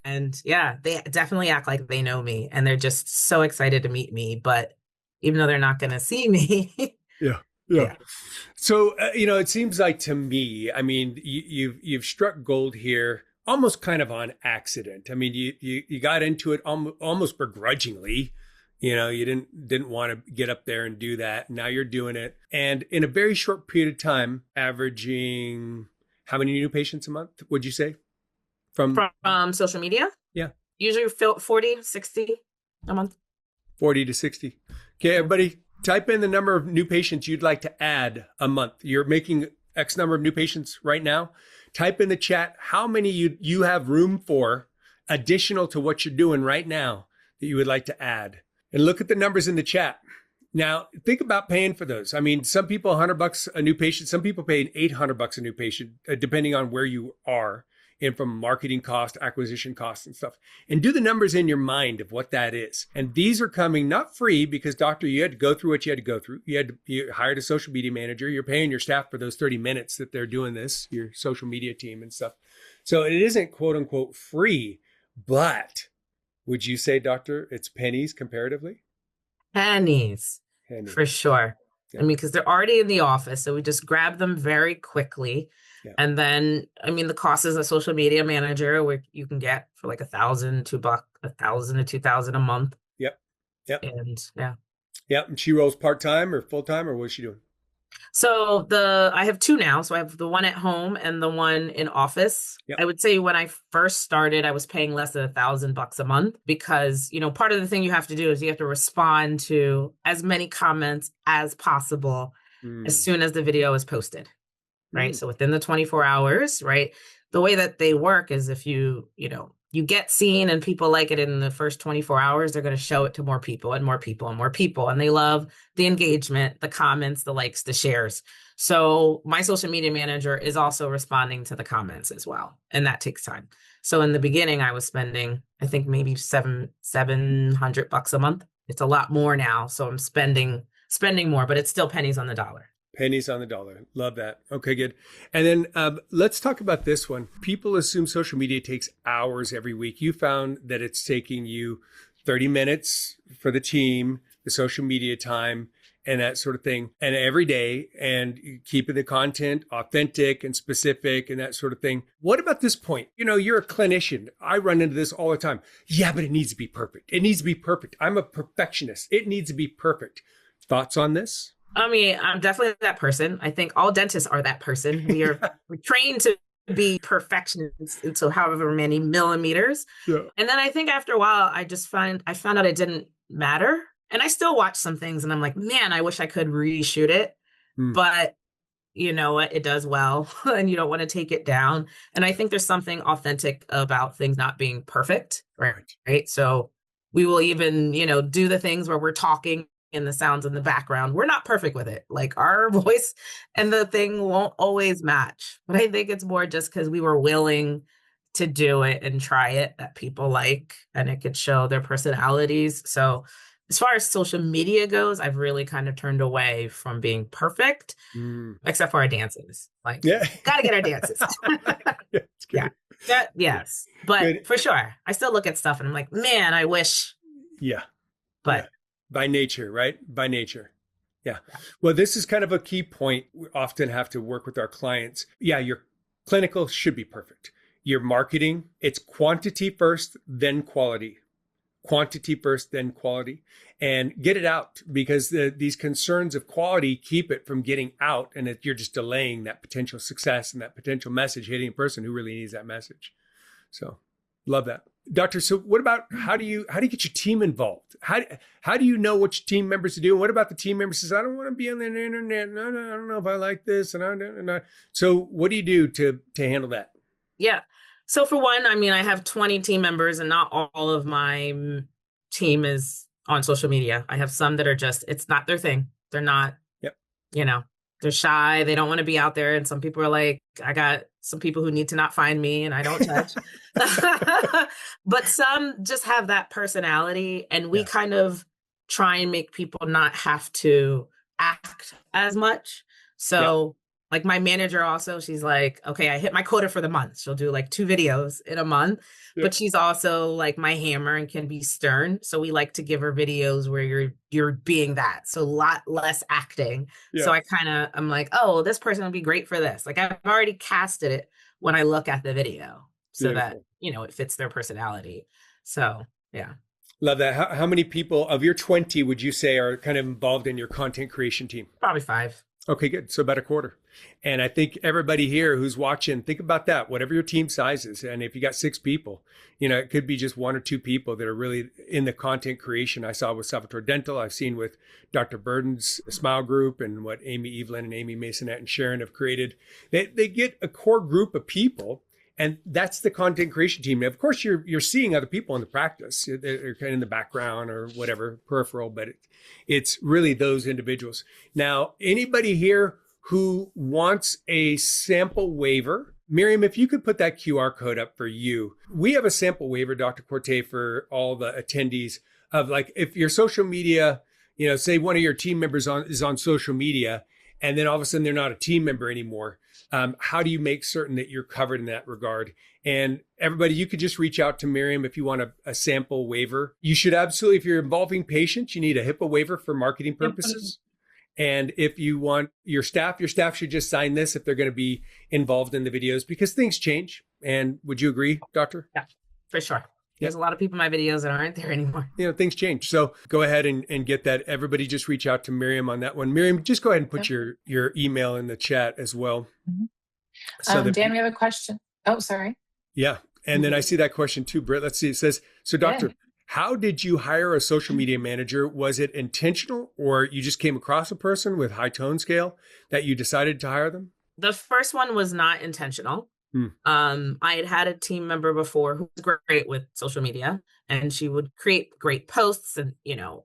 And yeah, they definitely act like they know me, and they're just so excited to meet me. But even though they're not going to see me. Yeah. So, it seems like to me, I mean, you've struck gold here almost kind of on accident. I mean, you got into it almost begrudgingly. You didn't want to get up there and do that. Now you're doing it. And in a very short period of time, averaging how many new patients a month, would you say? From social media? Yeah. Usually 40, 60 a month. 40 to 60. Okay, everybody, type in the number of new patients you'd like to add a month. You're making X number of new patients right now. Type in the chat how many you have room for additional to what you're doing right now that you would like to add. And look at the numbers in the chat. Now, think about paying for those. I mean, some people $100 a new patient, some people pay $800 a new patient, depending on where you are, and from marketing cost, acquisition costs and stuff. And do the numbers in your mind of what that is. And these are coming not free because, doctor, you had to go through what you had to go through. You hired a social media manager. You're paying your staff for those 30 minutes that they're doing this, your social media team and stuff. So it isn't quote unquote free, but would you say, doctor, it's pennies comparatively? Pennies. Pennies. For sure. Yeah. I mean, because they're already in the office. So we just grab them very quickly. Yeah. And then, I mean, the cost is a social media manager, which you can get for like $1,000 to $2,000 a month. Yep. Yep. And yeah. Yep. And she rolls part-time or full-time, or what's she doing? So I have two now. So I have the one at home and the one in office. Yep. I would say when I first started, I was paying less than $1,000 a month because, you know, part of the thing you have to do is you have to respond to as many comments as possible as soon as the video is posted, right? So within the 24 hours, right? The way that they work is if you get seen and people like it in the first 24 hours, they're going to show it to more people and more people and more people. And they love the engagement, the comments, the likes, the shares. So my social media manager is also responding to the comments as well. And that takes time. So in the beginning, I was spending, I think maybe $700 a month. It's a lot more now. So I'm spending more, but it's still pennies on the dollar. Pennies on the dollar. Love that. Okay, good. And then let's talk about this one. People assume social media takes hours every week. You found that it's taking you 30 minutes for the team, the social media time, and that sort of thing, and every day, and keeping the content authentic and specific and that sort of thing. What about this point? You know, you're a clinician. I run into this all the time. Yeah, but it needs to be perfect. It needs to be perfect. I'm a perfectionist. It needs to be perfect. Thoughts on this? I mean, I'm definitely that person. I think all dentists are that person. We're trained to be perfectionists into however many millimeters. Yeah. And then I think after a while, I found out it didn't matter. And I still watch some things and I'm like, man, I wish I could reshoot it. But you know what? It does well and you don't want to take it down. And I think there's something authentic about things not being perfect. Right. So we will even, do the things where we're talking and the sounds in the background. We're not perfect with it. Like our voice and the thing won't always match. But I think it's more just because we were willing to do it and try it that people like, and it could show their personalities. So as far as social media goes, I've really kind of turned away from being perfect, except for our dances. Like, gotta get our dances. Yes. But good. For sure, I still look at stuff and I'm like, man, I wish. Yeah. But. By nature, right? By nature. Yeah. Well, this is kind of a key point. We often have to work with our clients. Yeah, your clinical should be perfect. Your marketing, it's quantity first, then quality. Quantity first, then quality. And get it out, because these concerns of quality keep it from getting out, and you're just delaying that potential success and that potential message hitting a person who really needs that message. So love that. Doctor, so what about how do you get your team involved? How do you know which team members to do? And what about the team member says, I don't want to be on the internet. No, I don't know if I like this. And so what do you do to handle that? Yeah. So for one, I mean, I have 20 team members and not all of my team is on social media. I have some that are just, it's not their thing. They're not, they're shy. They don't want to be out there. And some people are like, I got some people who need to not find me and I don't touch. But some just have that personality. And we kind of try and make people not have to act as much. So like my manager also, she's like, okay, I hit my quota for the month. She'll do like 2 videos in a month, but she's also like my hammer and can be stern. So we like to give her videos where you're being that. So a lot less acting. So I'm like, oh, this person would be great for this. Like I've already casted it when I look at the video so that, it fits their personality. So, yeah. Love that. How many people of your 20 would you say are kind of involved in your content creation team? Probably 5. Okay, good. So about a quarter. And I think everybody here who's watching, think about that, whatever your team size is. And if you got 6 people, it could be just 1 or 2 people that are really in the content creation. I saw with Salvatore Dental. I've seen with Dr. Burden's Smile Group and what Amy Evelyn and Amy Masonette and Sharon have created. They get a core group of people. And that's the content creation team. Now, of course, you're seeing other people in the practice. They're kind of in the background or whatever, peripheral, but it's really those individuals. Now, anybody here who wants a sample waiver, Miriam, if you could put that QR code up for you. We have a sample waiver, Dr. Quartey, for all the attendees of like, if your social media, say one of your team members is on social media, and then all of a sudden they're not a team member anymore. How do you make certain that you're covered in that regard? And everybody, you could just reach out to Miriam if you want a sample waiver. You should absolutely, if you're involving patients, you need a HIPAA waiver for marketing purposes. And if you want your staff should just sign this if they're going to be involved in the videos because things change. And would you agree, Doctor? Yeah, for sure. There's a lot of people in my videos that aren't there anymore. Things change. So go ahead and get that. Everybody just reach out to Miriam on that one. Miriam, just go ahead and put your email in the chat as well. Mm-hmm. So Dan, we have a question. Oh, sorry. Yeah. And then I see that question too, Britt. Let's see. It says, so Doctor, how did you hire a social media manager? Was it intentional or you just came across a person with high tone scale that you decided to hire them? The first one was not intentional. I had a team member before who was great with social media and she would create great posts and,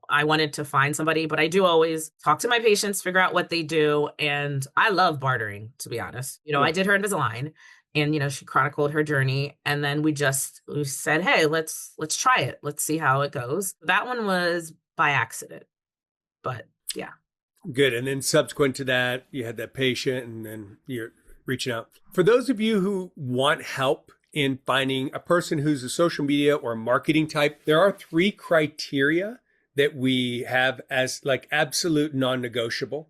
I wanted to find somebody, but I do always talk to my patients, figure out what they do. And I love bartering, to be honest. I did her Invisalign and, she chronicled her journey and then we said, hey, let's try it. Let's see how it goes. That one was by accident, but yeah. Good. And then subsequent to that, you had that patient and then you're reaching out. For those of you who want help in finding a person who's a social media or marketing type, there are 3 criteria that we have as like absolute non-negotiable.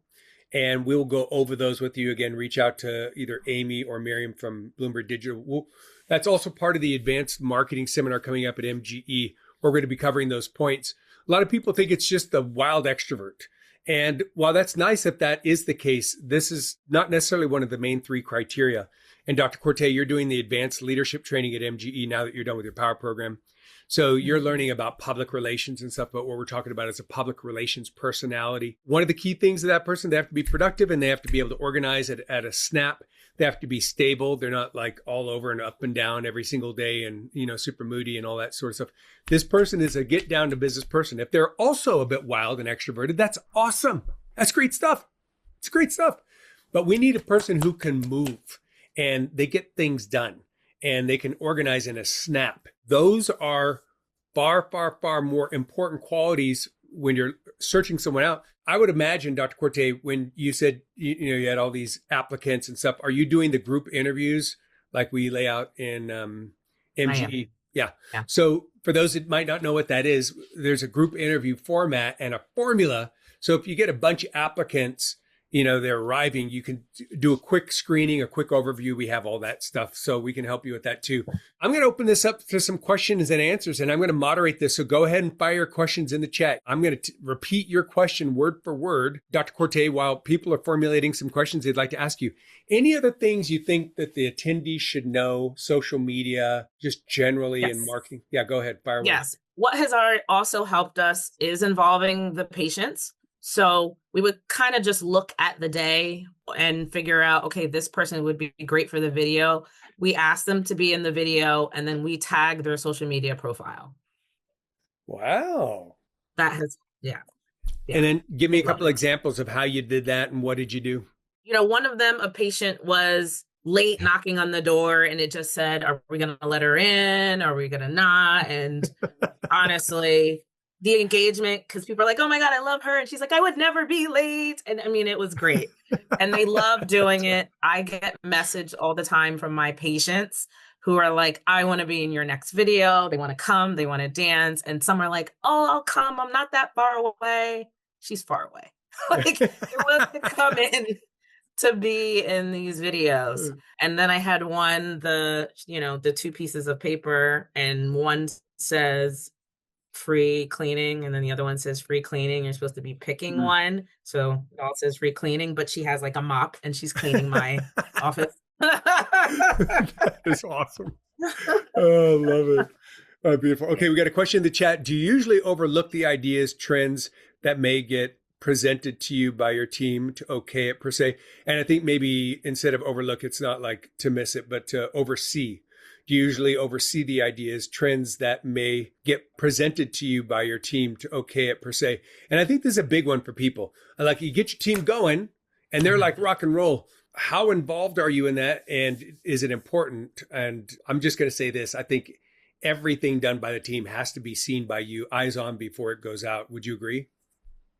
And we'll go over those with you. Again, reach out to either Amy or Miriam from Blumberg Digital. That's also part of the advanced marketing seminar coming up at MGE, where we're going to be covering those points. A lot of people think it's just the wild extrovert. And while that's nice if that is the case, this is not necessarily one of the main 3 criteria. And Dr. Quartey, you're doing the advanced leadership training at MGE now that you're done with your power program. So you're learning about public relations and stuff, but what we're talking about is a public relations personality. One of the key things of that person, they have to be productive and they have to be able to organize it at a snap. They have to be stable. They're not like all over and up and down every single day and, super moody and all that sort of stuff. This person is a get down to business person. If they're also a bit wild and extroverted, that's awesome. That's great stuff. It's great stuff. But we need a person who can move and they get things done and they can organize in a snap. Those are far, far, far more important qualities when you're searching someone out. I would imagine, Dr. Quartey, when you said, you had all these applicants and stuff, are you doing the group interviews like we lay out in MGE? Yeah. So for those that might not know what that is, there's a group interview format and a formula. So if you get a bunch of applicants, they're arriving, you can do a quick screening, a quick overview. We have all that stuff. So we can help you with that too. I'm going to open this up to some questions and answers, and I'm going to moderate this. So go ahead and fire your questions in the chat. I'm going to repeat your question word for word, Dr. Quartey, while people are formulating some questions they'd like to ask you. Any other things you think that the attendees should know, social media, just generally in marketing? Yeah, go ahead. Fire away. Yes. What has also helped us is involving the patients. So we would kind of just look at the day and figure out, okay, this person would be great for the video. We ask them to be in the video and then we tag their social media profile. Wow. That has, yeah. And then give me a couple examples of how you did that and what did you do? One of them, a patient was late knocking on the door and it just said, are we going to let her in? Are we going to not? And honestly, the engagement, because people are like, oh my God, I love her. And she's like, I would never be late. And I mean, it was great. And they love doing it. I get message all the time from my patients who are like, I want to be in your next video. They want to come, they want to dance. And some are like, oh, I'll come. I'm not that far away. She's far away. Like, you're willing to come in to be in these videos. And then I had one, the 2 pieces of paper, and one says free cleaning, and then the other one says free cleaning. You're supposed to be picking one. So it all says free cleaning, but she has like a mop and she's cleaning my office. That is awesome. Oh, love it. Beautiful. Okay, we got a question in the chat. Do you usually overlook the ideas, trends that may get presented to you by your team to okay it per se? And I think maybe instead of overlook, it's not like to miss it, but to oversee. Do you usually oversee the ideas, trends that may get presented to you by your team to okay it per se? And I think this is a big one for people. Like, you get your team going and they're like rock and roll. How involved are you in that? And is it important? And I'm just going to say this. I think everything done by the team has to be seen by you, eyes on, before it goes out. Would you agree?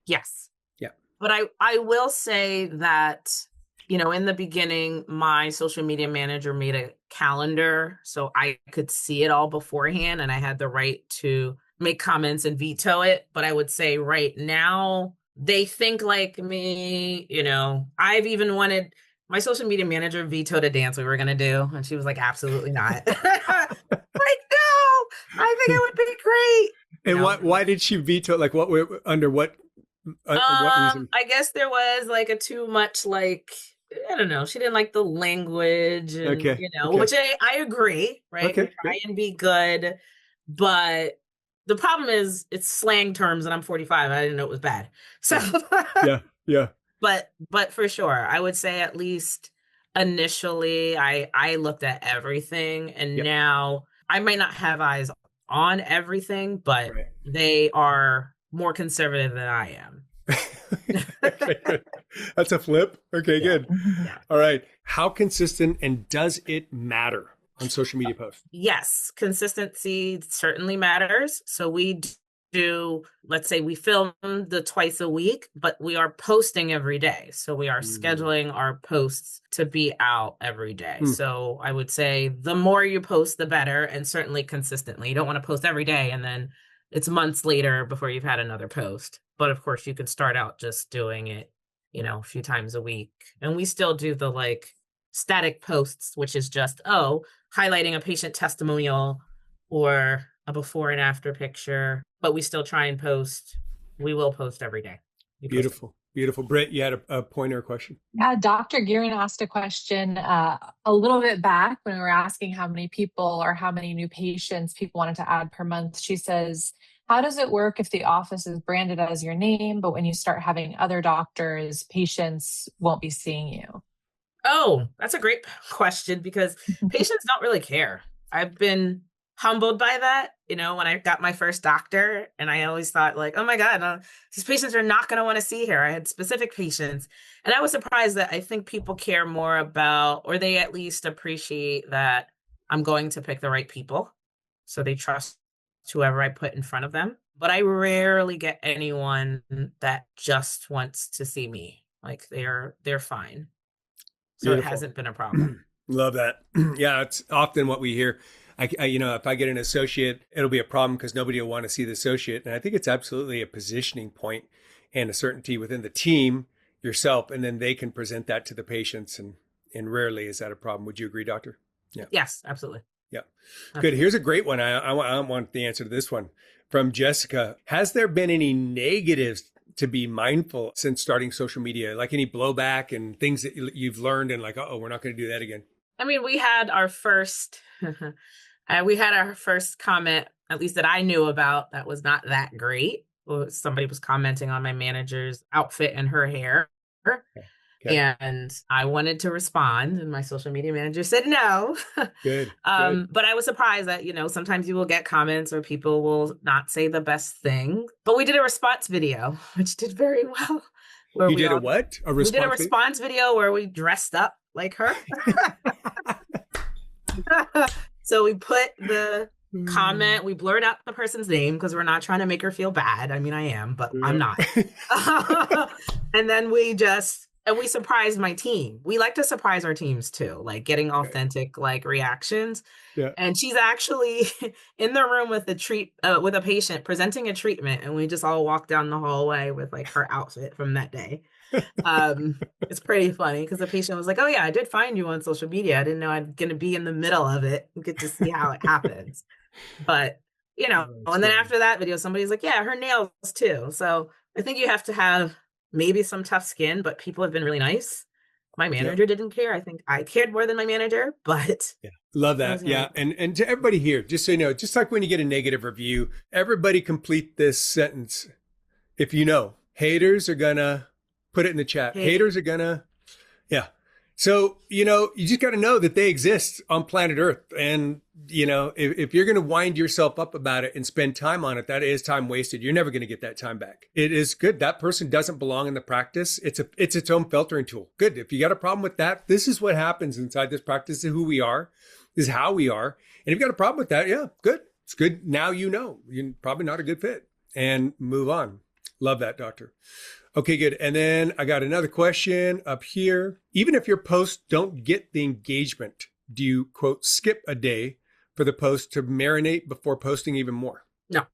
Yes. Yeah. But I will say that, in the beginning, my social media manager made a calendar so I could see it all beforehand and I had the right to make comments and veto it. But I would say right now, they think like me, I've even wanted my social media manager vetoed a dance we were going to do. And she was like, absolutely not. Like, no, I think it would be great. And why did she veto? Like under what reason? I guess there was like a too much, like, I don't know. She didn't like the language and, which I agree, right? Okay. We try and be good, but the problem is it's slang terms and I'm 45. I didn't know it was bad. So yeah. But for sure, I would say at least initially I looked at everything, and now I might not have eyes on everything, but they are more conservative than I am. Okay, good. That's a flip. Okay, good. Yeah. All right. How consistent and does it matter on social media posts? Yes, consistency certainly matters. So we do, let's say we film the twice a week, but we are posting every day. So we are scheduling our posts to be out every day. So I would say the more you post, the better, and certainly consistently. You don't want to post every day and then it's months later before you've had another post. But of course, you could start out just doing it, a few times a week. And we still do the like static posts, which is just, highlighting a patient testimonial or a before and after picture, but we still try and post. We will post every day. Beautiful. Britt, you had a point or a question? Yeah, Dr. Gearin asked a question a little bit back when we were asking how many people or how many new patients people wanted to add per month. She says, how does it work if the office is branded as your name, but when you start having other doctors, patients won't be seeing you? Oh, that's a great question because patients don't really care. I've been humbled by that, when I got my first doctor, and I always thought like, oh my God, these patients are not going to want to see her. I had specific patients, and I was surprised that I think people care more about, or they at least appreciate that I'm going to pick the right people. So they trust whoever I put in front of them. But I rarely get anyone that just wants to see me. Like they're fine. So Beautiful. It hasn't been a problem. Love that. Yeah, it's often what we hear. I if I get an associate, it'll be a problem because nobody will want to see the associate. And I think it's absolutely a positioning point and a certainty within the team, yourself, and then they can present that to the patients. And rarely is that a problem. Would you agree, doctor? Yeah. Yes, absolutely. Yeah. Good. Here's a great one. I want the answer to this one from Jessica. Has there been any negatives to be mindful since starting social media, like any blowback and things that you've learned and like, we're not going to do that again? I mean, we had our first comment, at least that I knew about, that was not that great. Somebody was commenting on my manager's outfit and her hair. Okay. And I wanted to respond, and my social media manager said no. Good. But I was surprised that, sometimes you will get comments or people will not say the best thing. But we did a response video, which did very well. You did a what? We did a response video where we dressed up like her. So we put the comment, we blurred out the person's name because we're not trying to make her feel bad. I mean, I am, but I'm not. And then we surprised my team. We like to surprise our teams too, like getting authentic like reactions. Yeah. And she's actually in the room with a patient presenting a treatment, and we just all walked down the hallway with like her outfit from that day. It's pretty funny because the patient was like, "Oh yeah, I did find you on social media. I didn't know I'm going to be in the middle of it and get to see how it happens." But and then after that video, somebody's like, "Yeah, her nails too." So I think you have to have maybe some tough skin, but people have been really nice. My manager didn't care. I think I cared more than my manager, but love that. Yeah. And to everybody here, just so you know, just like when you get a negative review, everybody complete this sentence. If haters are gonna put it in the chat. Haters are gonna, So, you just got to know that they exist on planet Earth. And, if you're going to wind yourself up about it and spend time on it, that is time wasted. You're never going to get that time back. It is good. That person doesn't belong in the practice. It's its own filtering tool. Good. If you got a problem with that, this is what happens inside this practice. This is who we are. This is how we are. And if you got a problem with that, good. It's good. Now you're probably not a good fit, and move on. Love that, doctor. Okay, good. And then I got another question up here. Even if your posts don't get the engagement, do you, quote, skip a day for the post to marinate before posting even more? No.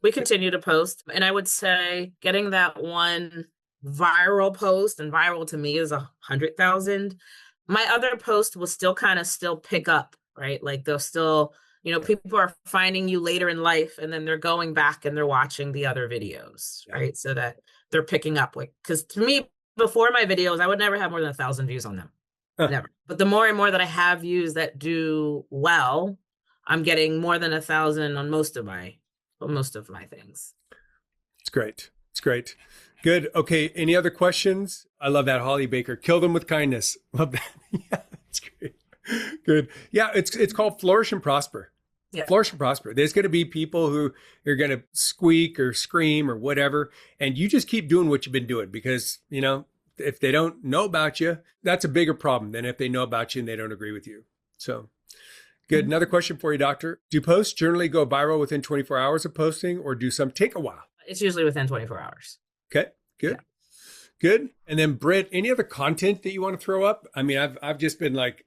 We continue to post. And I would say getting that one viral post, and viral to me is 100,000. My other post will still kind of still pick up, right? Like they'll still, people are finding you later in life and then they're going back and they're watching the other videos, right? So that they're picking up. Like, because to me, before my videos, I would never have more than 1,000 views on them. Never. But the more and more that I have views that do well, I'm getting more than 1,000 on most of my things. It's great. It's great. Good. Okay. Any other questions? I love that, Holly Baker. Kill them with kindness. Love that. Yeah, that's great. Good. Yeah, it's called Flourish and Prosper. Yeah. Flourish and Prosper. There's going to be people who are going to squeak or scream or whatever, and you just keep doing what you've been doing because, if they don't know about you, that's a bigger problem than if they know about you and they don't agree with you. So good. Another question for you, Doctor. Do posts generally go viral within 24 hours of posting, or do some take a while? It's usually within 24 hours. Okay, good. Yeah. Good. And then Britt, any other content that you want to throw up? I mean, I've just been like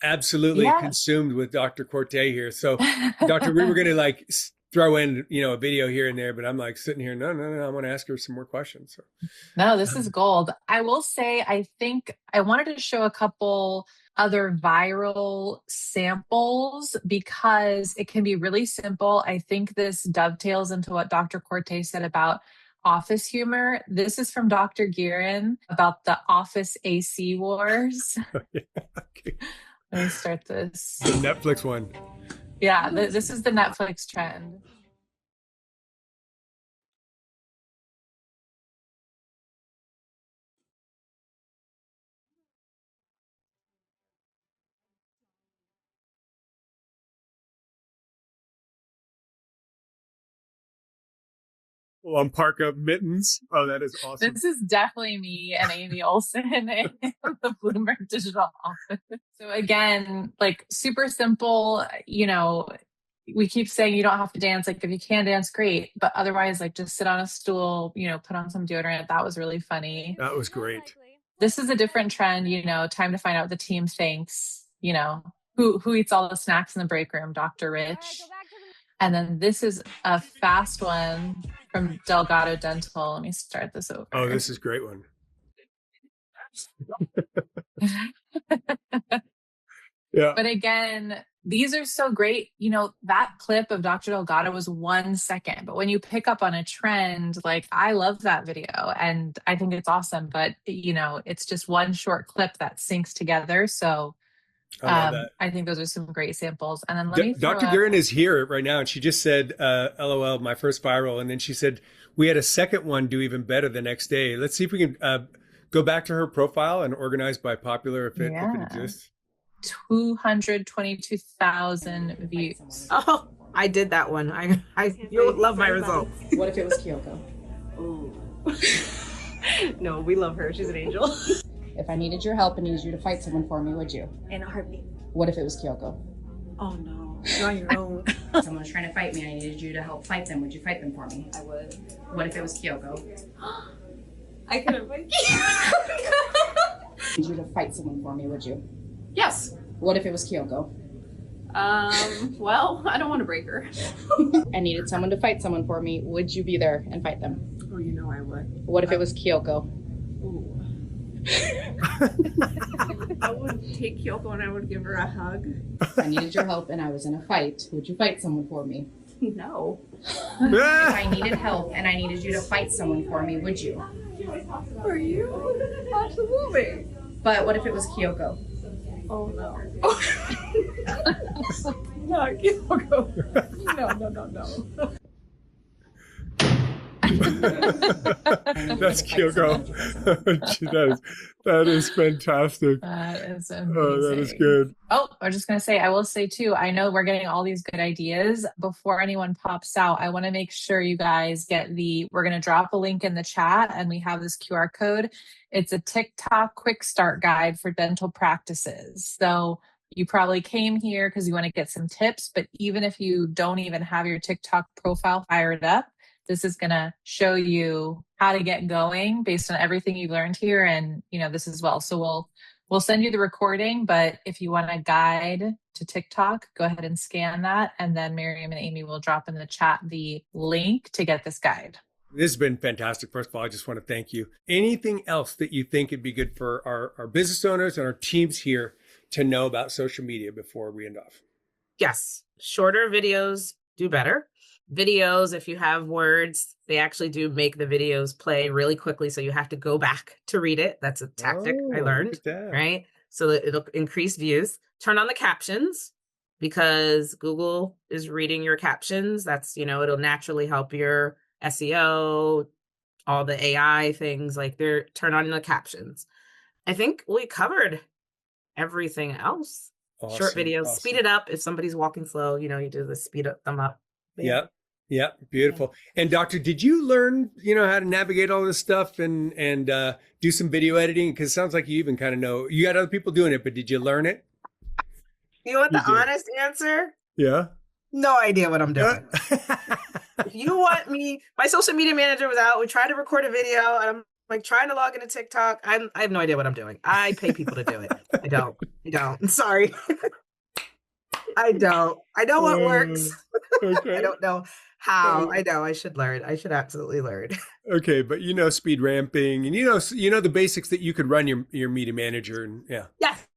absolutely consumed with Dr. Quartey here. So Doctor, we were going to like throw in, a video here and there, but I'm like sitting here. No. I want to ask her some more questions. So. No, this is gold. I will say, I think I wanted to show a couple other viral samples because it can be really simple. I think this dovetails into what Dr. Quartey said about office humor. This is from Dr. Guerin about the office AC wars. Okay. Let me start this. The Netflix one. Yeah, this is the Netflix trend. On Parka mittens. Oh, that is awesome. This is definitely me and Amy Olsen in the Blumberg digital office. So again, like super simple, we keep saying you don't have to dance. Like if you can dance, great. But otherwise, like just sit on a stool, put on some deodorant. That was really funny. That was great. This is a different trend, time to find out the team thinks, who eats all the snacks in the break room, Dr. Rich. And then this is a fast one from Delgado Dental. Let me start this over. Oh, this is a great one. Yeah. But again, these are so great. That clip of Dr. Delgado was 1 second. But when you pick up on a trend, like I love that video and I think it's awesome. But, it's just one short clip that syncs together. So I think those are some great samples. And then let me Dr. Guerin is here right now, and she just said, LOL, my first viral. And then she said, we had a second one do even better the next day. Let's see if we can go back to her profile and organize by popular if it exists. 222,000 views. Oh, I did that one. You'll love my results. What if it was Kyoko? Ooh. No, we love her. She's an angel. If I needed your help and needed you to fight someone for me, would you? In a heartbeat. What if it was Kyoko? Oh no, you're on your own. Someone was trying to fight me and I needed you to help fight them. Would you fight them for me? I would. What if it was Kyoko? I couldn't fight Need you to fight someone for me, would you? Yes. What if it was Kyoko? Well, I don't want to break her. I needed someone to fight someone for me. Would you be there and fight them? Oh, you know I would. What if it was Kyoko? Ooh. I would take Kyoko and I would give her a hug. If I needed your help and I was in a fight, would you fight someone for me? No. If I needed help and I needed you to fight someone for me, would you? For you? Absolutely. But what if it was Kyoko? Oh no. Not Kyoko. No. That's Kyoko. that is fantastic. That is amazing. Oh, that is good. Oh, I was just going to say, I will say too, I know we're getting all these good ideas. Before anyone pops out, I want to make sure you guys get we're going to drop a link in the chat and we have this QR code. It's a TikTok quick start guide for dental practices. So you probably came here because you want to get some tips, but even if you don't even have your TikTok profile fired up, this is going to show you how to get going based on everything you've learned here and, this as well. So We'll send you the recording, but if you want a guide to TikTok, go ahead and scan that. And then Miriam and Amy will drop in the chat the link to get this guide. This has been fantastic. First of all, I just want to thank you. Anything else that you think would be good for our business owners and our teams here to know about social media before we end off? Yes. Shorter videos do better. Videos, if you have words, they actually do make the videos play really quickly. So you have to go back to read it. That's a tactic I learned, right? So that it'll increase views. Turn on the captions because Google is reading your captions. That's, it'll naturally help your SEO, all the AI things turn on the captions. I think we covered everything else. Awesome, short videos, awesome. Speed it up. If somebody's walking slow, you do the speed up, thumb up. Yeah. Beautiful. And doctor, did you learn, how to navigate all this stuff and do some video editing? Because it sounds like you even kind of know, you got other people doing it, but did you learn it? You want the honest answer? Yeah. No idea what I'm doing. If you want me, my social media manager was out. We tried to record a video and I'm trying to log into TikTok. I have no idea what I'm doing. I pay people to do it. I don't. I'm sorry. I don't. I know what works. Okay. I don't know how. I know I should learn. I should absolutely learn. Okay, but speed ramping and the basics that you could run your media manager and yeah. Yes.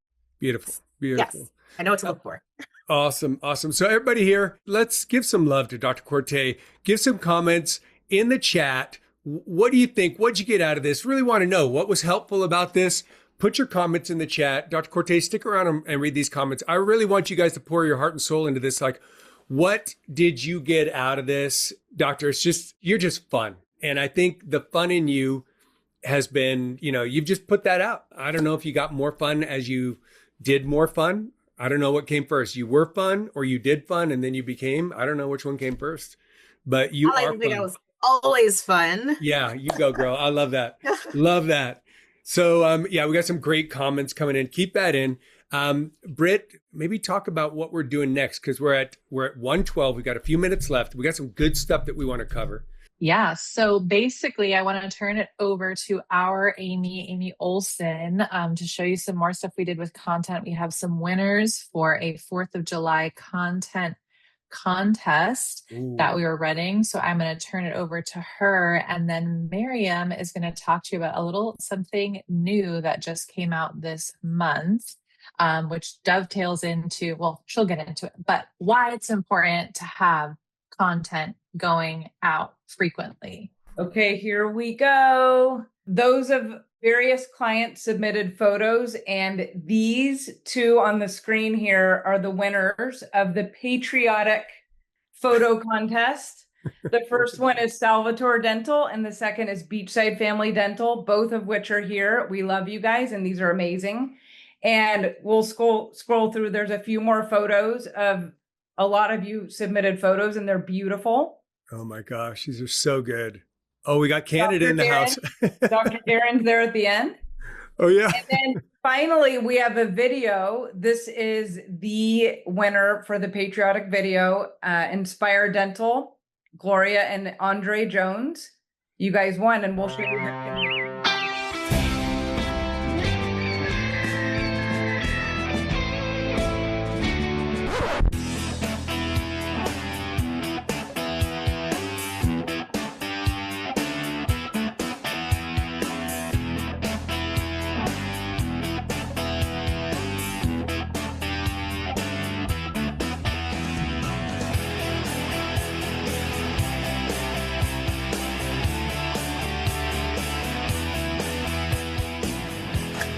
Beautiful. Yes. I know what to look for. Awesome. So everybody here, let's give some love to Dr. Quartey. Give some comments in the chat. What do you think? What'd you get out of this? Really want to know what was helpful about this. Put your comments in the chat. Dr. Quartey, stick around and read these comments. I really want you guys to pour your heart and soul into this. What did you get out of this? Doctor, you're just fun. And I think the fun in you has been, you've just put that out. I don't know if you got more fun as you did more fun. I don't know what came first. You were fun or you did fun and then you became, I don't know which one came first, but you are fun. I was always fun. Yeah, you go, girl. I love that. Love that. So, we got some great comments coming in. Keep that in. Britt, maybe talk about what we're doing next because we're at 1:12. We got a few minutes left. We got some good stuff that we want to cover. Yeah. So basically, I want to turn it over to our Amy Olson, to show you some more stuff we did with content. We have some winners for a 4th of July content contest that we were running. So I'm going to turn it over to her. And then Miriam is going to talk to you about something new that just came out this month, which dovetails into, she'll get into it, but why it's important to have content going out frequently. Okay, here we go. Those of various client submitted photos, and these two on the screen here are the winners of the patriotic photo contest. The first one is Salvatore Dental, and the second is Beachside Family Dental, both of which are here. We love you guys, and these are amazing. And we'll scroll through. There's a few more photos of a lot of you submitted photos, and they're beautiful. Oh my gosh, these are so good. Oh, we got Canada in the house. Dr. Darren's there at the end. Oh, yeah. And then finally, we have a video. This is the winner for the patriotic video, Inspire Dental, Gloria and Andre Jones. You guys won, and we'll show you.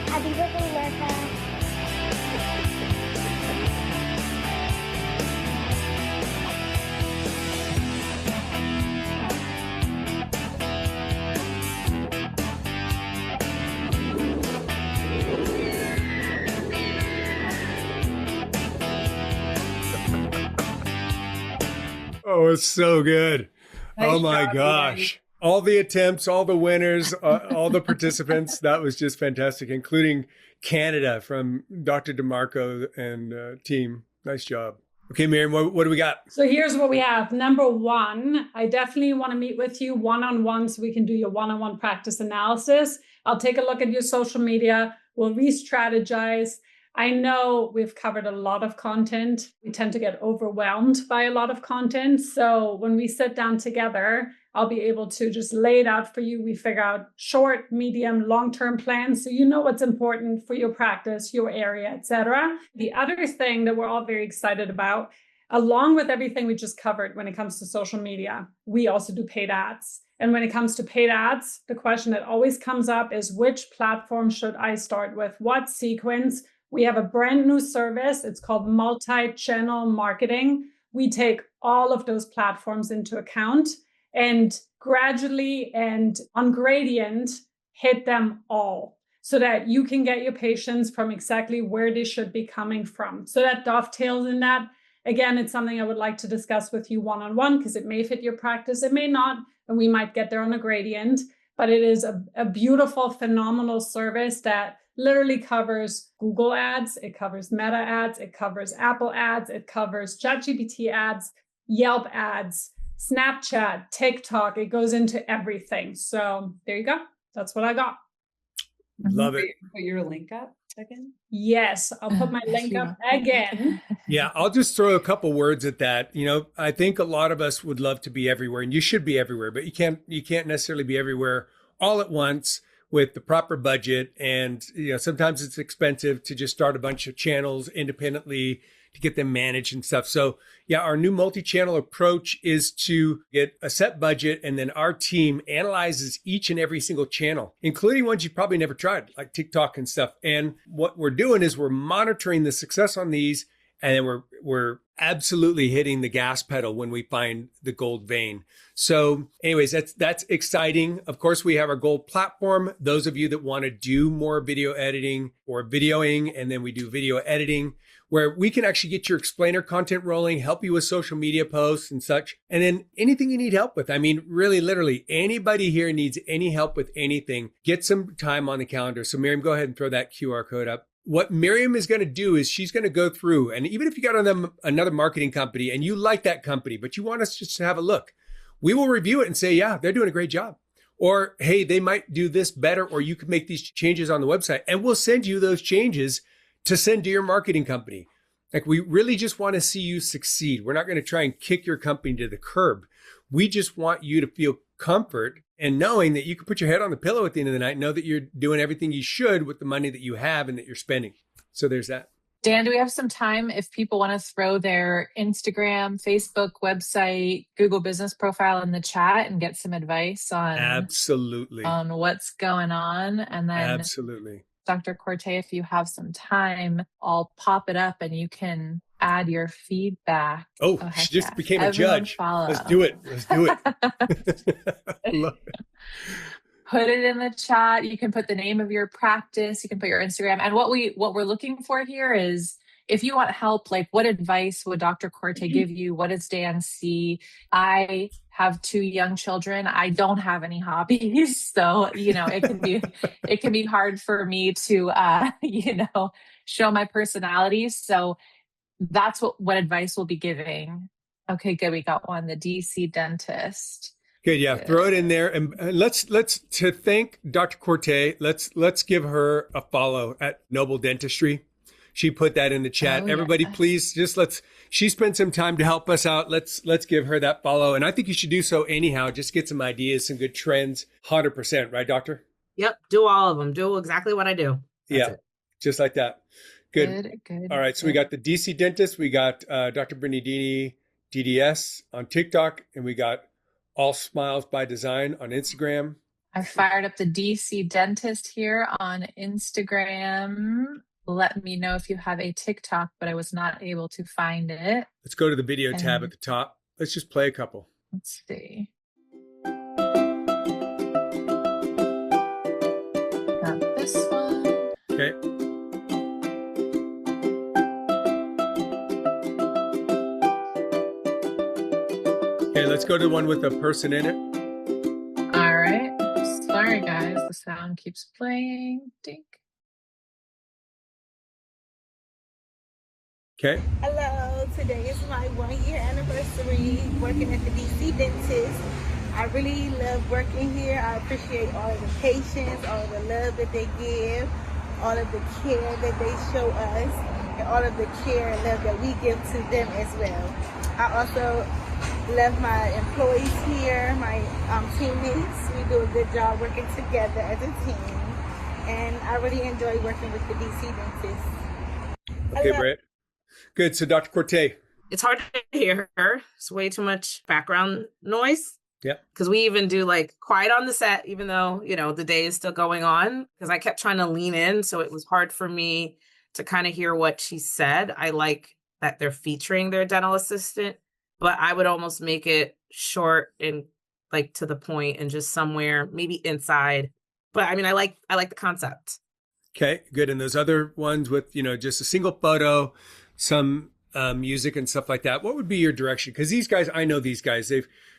Happy birthday, America. Oh, it's so good. Nice oh my job, gosh. All the attempts, all the winners, all the participants. That was just fantastic, including Canada from Dr. DeMarco and team. Nice job. Okay, Miriam, what do we got? So here's what we have. Number one, I definitely want to meet with you one-on-one so we can do your one-on-one practice analysis. I'll take a look at your social media, We'll re-strategize. I know we've covered a lot of content. We tend to get overwhelmed by a lot of content. So when we sit down together, I'll be able to just lay it out for you. We figure out short, medium, long-term plans so you know what's important for your practice, your area, etc. The other thing that we're all very excited about, along with everything we just covered when it comes to social media, we also do paid ads. And when it comes to paid ads, the question that always comes up is, which platform should I start with? What sequence? We have a brand new service. It's called multi-channel marketing. We take all of those platforms into account and gradually and on gradient hit them all so that you can get your patients from exactly where they should be coming from. So that dovetails in that. Again, it's something I would like to discuss with you one-on-one because it may fit your practice, it may not, and we might get there on a gradient, but it is a beautiful, phenomenal service that literally covers Google ads, it covers Meta ads, it covers Apple ads, it covers ChatGPT ads, Yelp ads, Snapchat, TikTok, it goes into everything. So there you go. That's what I got. Love it. Put your link up again? Yes, I'll put my link up again. Yeah, I'll just throw a couple words at that. You know, I think a lot of us would love to be everywhere, and you should be everywhere, but you can't necessarily be everywhere all at once with the proper budget. And, you know, sometimes it's expensive to just start a bunch of channels independently to get them managed and stuff. So yeah, our new multi-channel approach is to get a set budget, and then our team analyzes each and every single channel, including ones you probably never tried, like TikTok and stuff. And what we're doing is we're monitoring the success on these, and then we're absolutely hitting the gas pedal when we find the gold vein. So anyways, that's exciting. Of course, we have our gold platform. Those of you that want to do more video editing or videoing, and then we do video editing, where we can actually get your explainer content rolling, help you with social media posts and such. And then anything you need help with. I mean, really, literally, anybody here needs any help with anything, get some time on the calendar. So Miriam, go ahead and throw that QR code up. What Miriam is going to do is she's going to go through, and even if you got on them another marketing company and you like that company, but you want us just to have a look, we will review it and say, yeah, they're doing a great job. Or, hey, they might do this better, or you could make these changes on the website, and we'll send you those changes to send to your marketing company. Like, we really just want to see you succeed. We're not going to try and kick your company to the curb. We just want you to feel comfort and knowing that you can put your head on the pillow at the end of the night, know that you're doing everything you should with the money that you have and that you're spending. So there's that. Dan, do we have some time if people want to throw their Instagram, Facebook, website, Google business profile in the chat and get some advice on Absolutely on what's going on? And then absolutely, Dr. Quartey, if you have some time, I'll pop it up and you can add your feedback. Oh, she just became a judge. Follow. Let's do it. Let's do it. Love it. Put it in the chat. You can put the name of your practice. You can put your Instagram. And what we're looking for here is, if you want help, like, what advice would Dr. Quartey give you? What does Dan see? I have 2 young children. I don't have any hobbies. So, you know, it can be hard for me to, show my personality. So that's what advice we'll be giving. Okay, good. We got one, the DC dentist. Good, yeah. Good. Throw it in there, and let's to thank Dr. Quartey. Let's give her a follow at Noble Dentistry. She put that in the chat. Everybody, please she spent some time to help us out. Let's give her that follow, and I think you should do so anyhow. Just get some ideas, some good trends. 100%, right, Doctor? Yep. Do all of them. Do exactly what I do. That's it. Just like that. Good. All right. So we got the DC dentist. We got Dr. Brittany Dini, DDS on TikTok, and we got All Smiles by Design on Instagram. I fired up the DC dentist here on Instagram. Let me know if you have a TikTok, but I was not able to find it. Let's go to the video tab at the top. Let's just play a couple. Let's see. Got this one. Okay. Okay, let's go to the one with a person in it. All right. Sorry, guys. The sound keeps playing. Dink. Okay. Hello. Today is my 1-year anniversary working at the DC Dentist. I really love working here. I appreciate all of the patients, all of the love that they give. all of the care that they show us and all of the care and love that we give to them as well. I also love my employees here, my teammates. We do a good job working together as a team. And I really enjoy working with the DC dentists. Okay, Britt. Good. So Dr. Quartey. It's hard to hear her. It's way too much background noise. Yeah. Because we even do like quiet on the set, even though, you know, the day is still going on. Because I kept trying to lean in. So it was hard for me to kind of hear what she said. I like that they're featuring their dental assistant, but I would almost make it short and like to the point and just somewhere maybe inside. But I mean, I like the concept. Okay, good. And those other ones with, you know, just a single photo, some music and stuff like that. What would be your direction? Because these guys, I know these guys.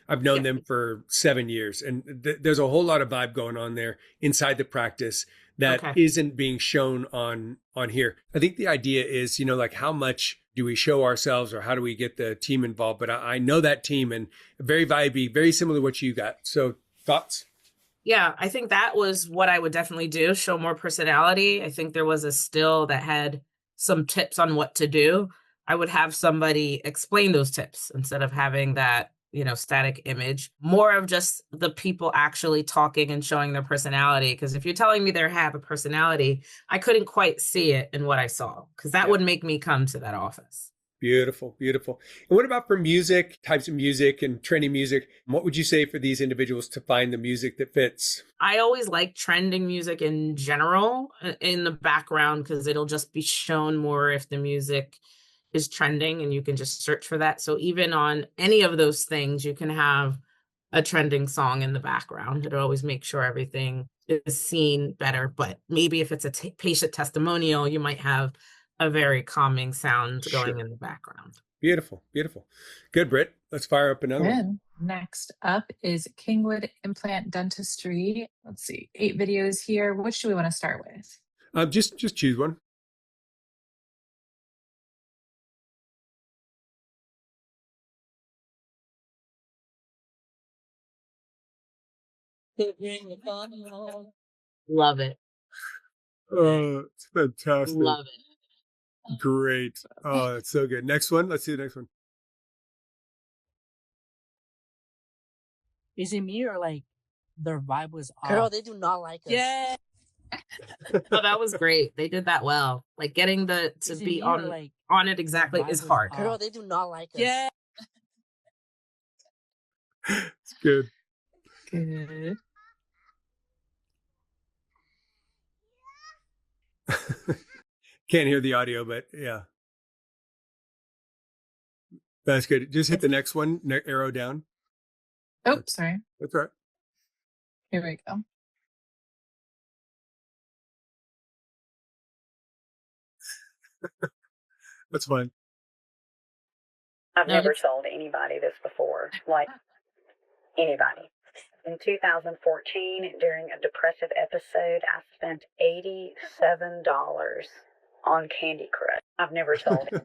I've known them for 7 years, and there's a whole lot of vibe going on there inside the practice that isn't being shown on here. I think the idea is, you know, like how much do we show ourselves, or how do we get the team involved? But I know that team, and very vibey, very similar to what you got. So thoughts? Yeah, I think that was what I would definitely do. Show more personality. I think there was a still that had some tips on what to do. I would have somebody explain those tips instead of having that, you know, static image. More of just the people actually talking and showing their personality. Because if you're telling me they have a personality, I couldn't quite see it in what I saw, because that would make me come to that office. Beautiful, beautiful. And what about for music, types of music and trending music? What would you say for these individuals to find the music that fits? I always like trending music in general in the background, because it'll just be shown more if the music is trending, and you can just search for that. So even on any of those things, you can have a trending song in the background. It'll always make sure everything is seen better. But maybe if it's a patient testimonial, you might have a very calming sound going in the background. Beautiful, beautiful. Good, Britt. Let's fire up another one. Next up is Kingwood Implant Dentistry. Let's see, 8 videos here. Which do we want to start with? Just choose one. Love it. Oh, it's fantastic. Love it. Great. Oh, that's so good. Next one. Let's see the next one. Is it me or like their vibe was off? Girl, they do not like us. Yeah. Oh, that was great. They did that well. Like getting to be on like, on it exactly is hard. Girl, they do not like us. Yeah. It's good. Good. Can't hear the audio, but yeah. That's good. Just hit the next one, arrow down. Oh, sorry. That's all right. Here we go. That's fine. I've never told anybody this before, like anybody. In 2014, during a depressive episode, I spent $87 on Candy Crush. I've never told him.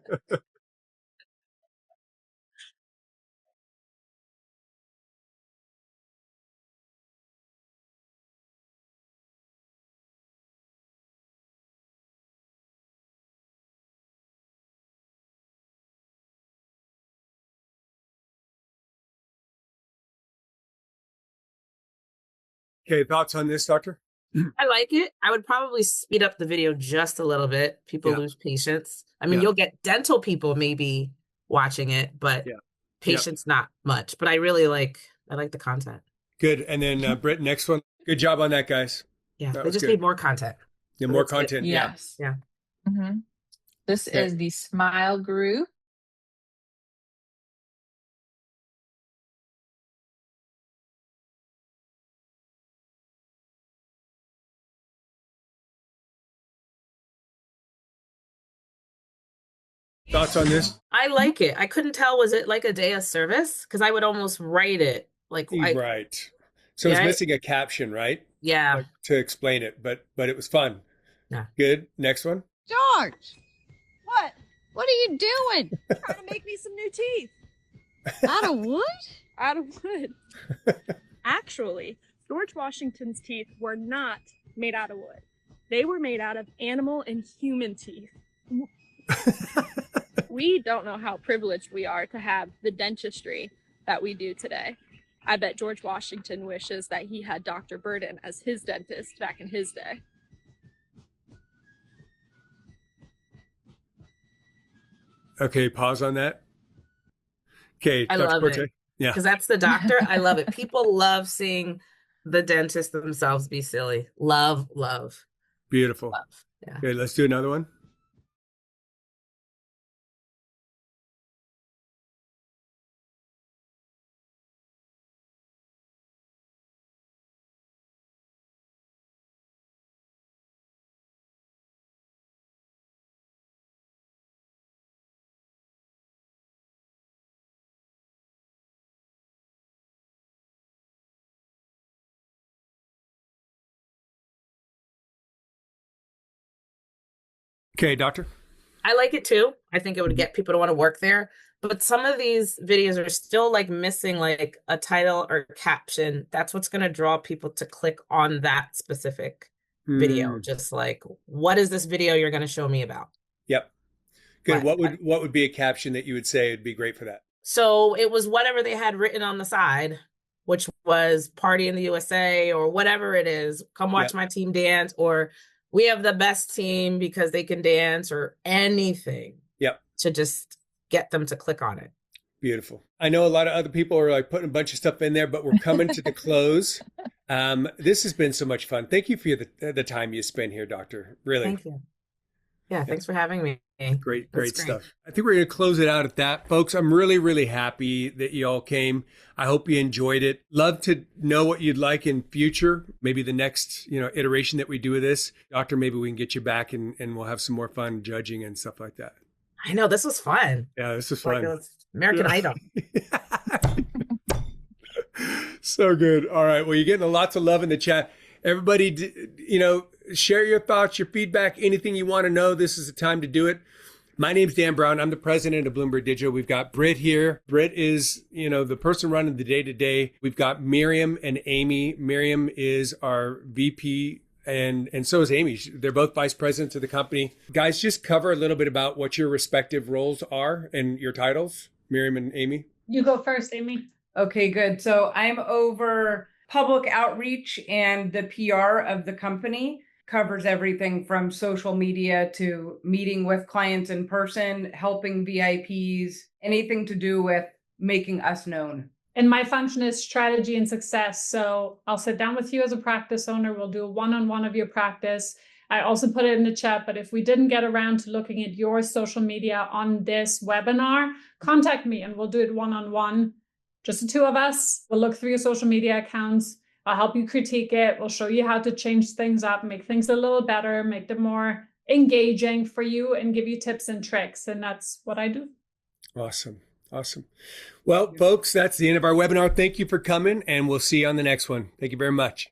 Okay, thoughts on this, Doctor? I like it. I would probably speed up the video just a little bit. People lose patience. I mean, you'll get dental people maybe watching it, but patience not much. But I like the content. Good. And then Britt, next one. Good job on that, guys. Yeah, that they just need more content. Yeah, more content. Yes. Yeah. Mm-hmm. This is the Smile Group. Thoughts on this? I like it. I couldn't tell, was it like a day of service? Because I would almost write it like right. So it's missing a caption, right? Yeah. Like, to explain it, but it was fun. Yeah. Good. Next one. George, what are you doing? Trying to make me some new teeth. Out of wood? Out of wood. Actually, George Washington's teeth were not made out of wood. They were made out of animal and human teeth. We don't know how privileged we are to have the dentistry that we do today. I bet George Washington wishes that he had Dr. Burden as his dentist back in his day. Okay, pause on that. Okay, I Dr. love Quartey. it. Yeah. Because that's the doctor. I love it. People love seeing the dentist themselves be silly. Love, love. Beautiful. Love. Yeah. Okay, let's do another one. Okay, doctor. I like it too. I think it would get people to want to work there. But some of these videos are still like missing like a title or caption. That's what's going to draw people to click on that specific video. Just like, what is this video you're going to show me about? Yep. Good. But What would be a caption that you would say would be great for that? so it was whatever they had written on the side, which was Party in the USA or whatever it is. Come watch my team dance, or we have the best team because they can dance, or anything. Yep. To just get them to click on it. Beautiful. I know a lot of other people are like putting a bunch of stuff in there, but we're coming to the close. This has been so much fun. Thank you for the time you spent here, Doctor. Really. Thank you. Yeah, thanks for having me. Great stuff. I think we're going to close it out at that. Folks, I'm really, really happy that you all came. I hope you enjoyed it. Love to know what you'd like in future. Maybe the next, iteration that we do with this. Doctor, maybe we can get you back and we'll have some more fun judging and stuff like that. I know, this was fun. Yeah, this was fun. Like American Idol. So good. All right. Well, you're getting lots of love in the chat. Everybody, share your thoughts, your feedback, anything you want to know. This is the time to do it. My name's Dan Brown. I'm the president of Blumberg Digital. We've got Britt here. Britt is, the person running the day-to-day. We've got Miriam and Amy. Miriam is our VP, and so is Amy. They're both vice presidents of the company. Guys, just cover a little bit about what your respective roles are and your titles, Miriam and Amy. You go first, Amy. Okay, good. So I'm over public outreach and the PR of the company. Covers everything from social media to meeting with clients in person, helping VIPs, anything to do with making us known. And my function is strategy and success. So I'll sit down with you as a practice owner. We'll do a one-on-one of your practice. I also put it in the chat, but if we didn't get around to looking at your social media on this webinar, contact me and we'll do it one-on-one. Just the two of us. We'll look through your social media accounts. I'll help you critique it. We'll show you how to change things up, make things a little better, make them more engaging for you, and give you tips and tricks. And that's what I do. Awesome. Well, folks, that's the end of our webinar. Thank you for coming, and we'll see you on the next one. Thank you very much.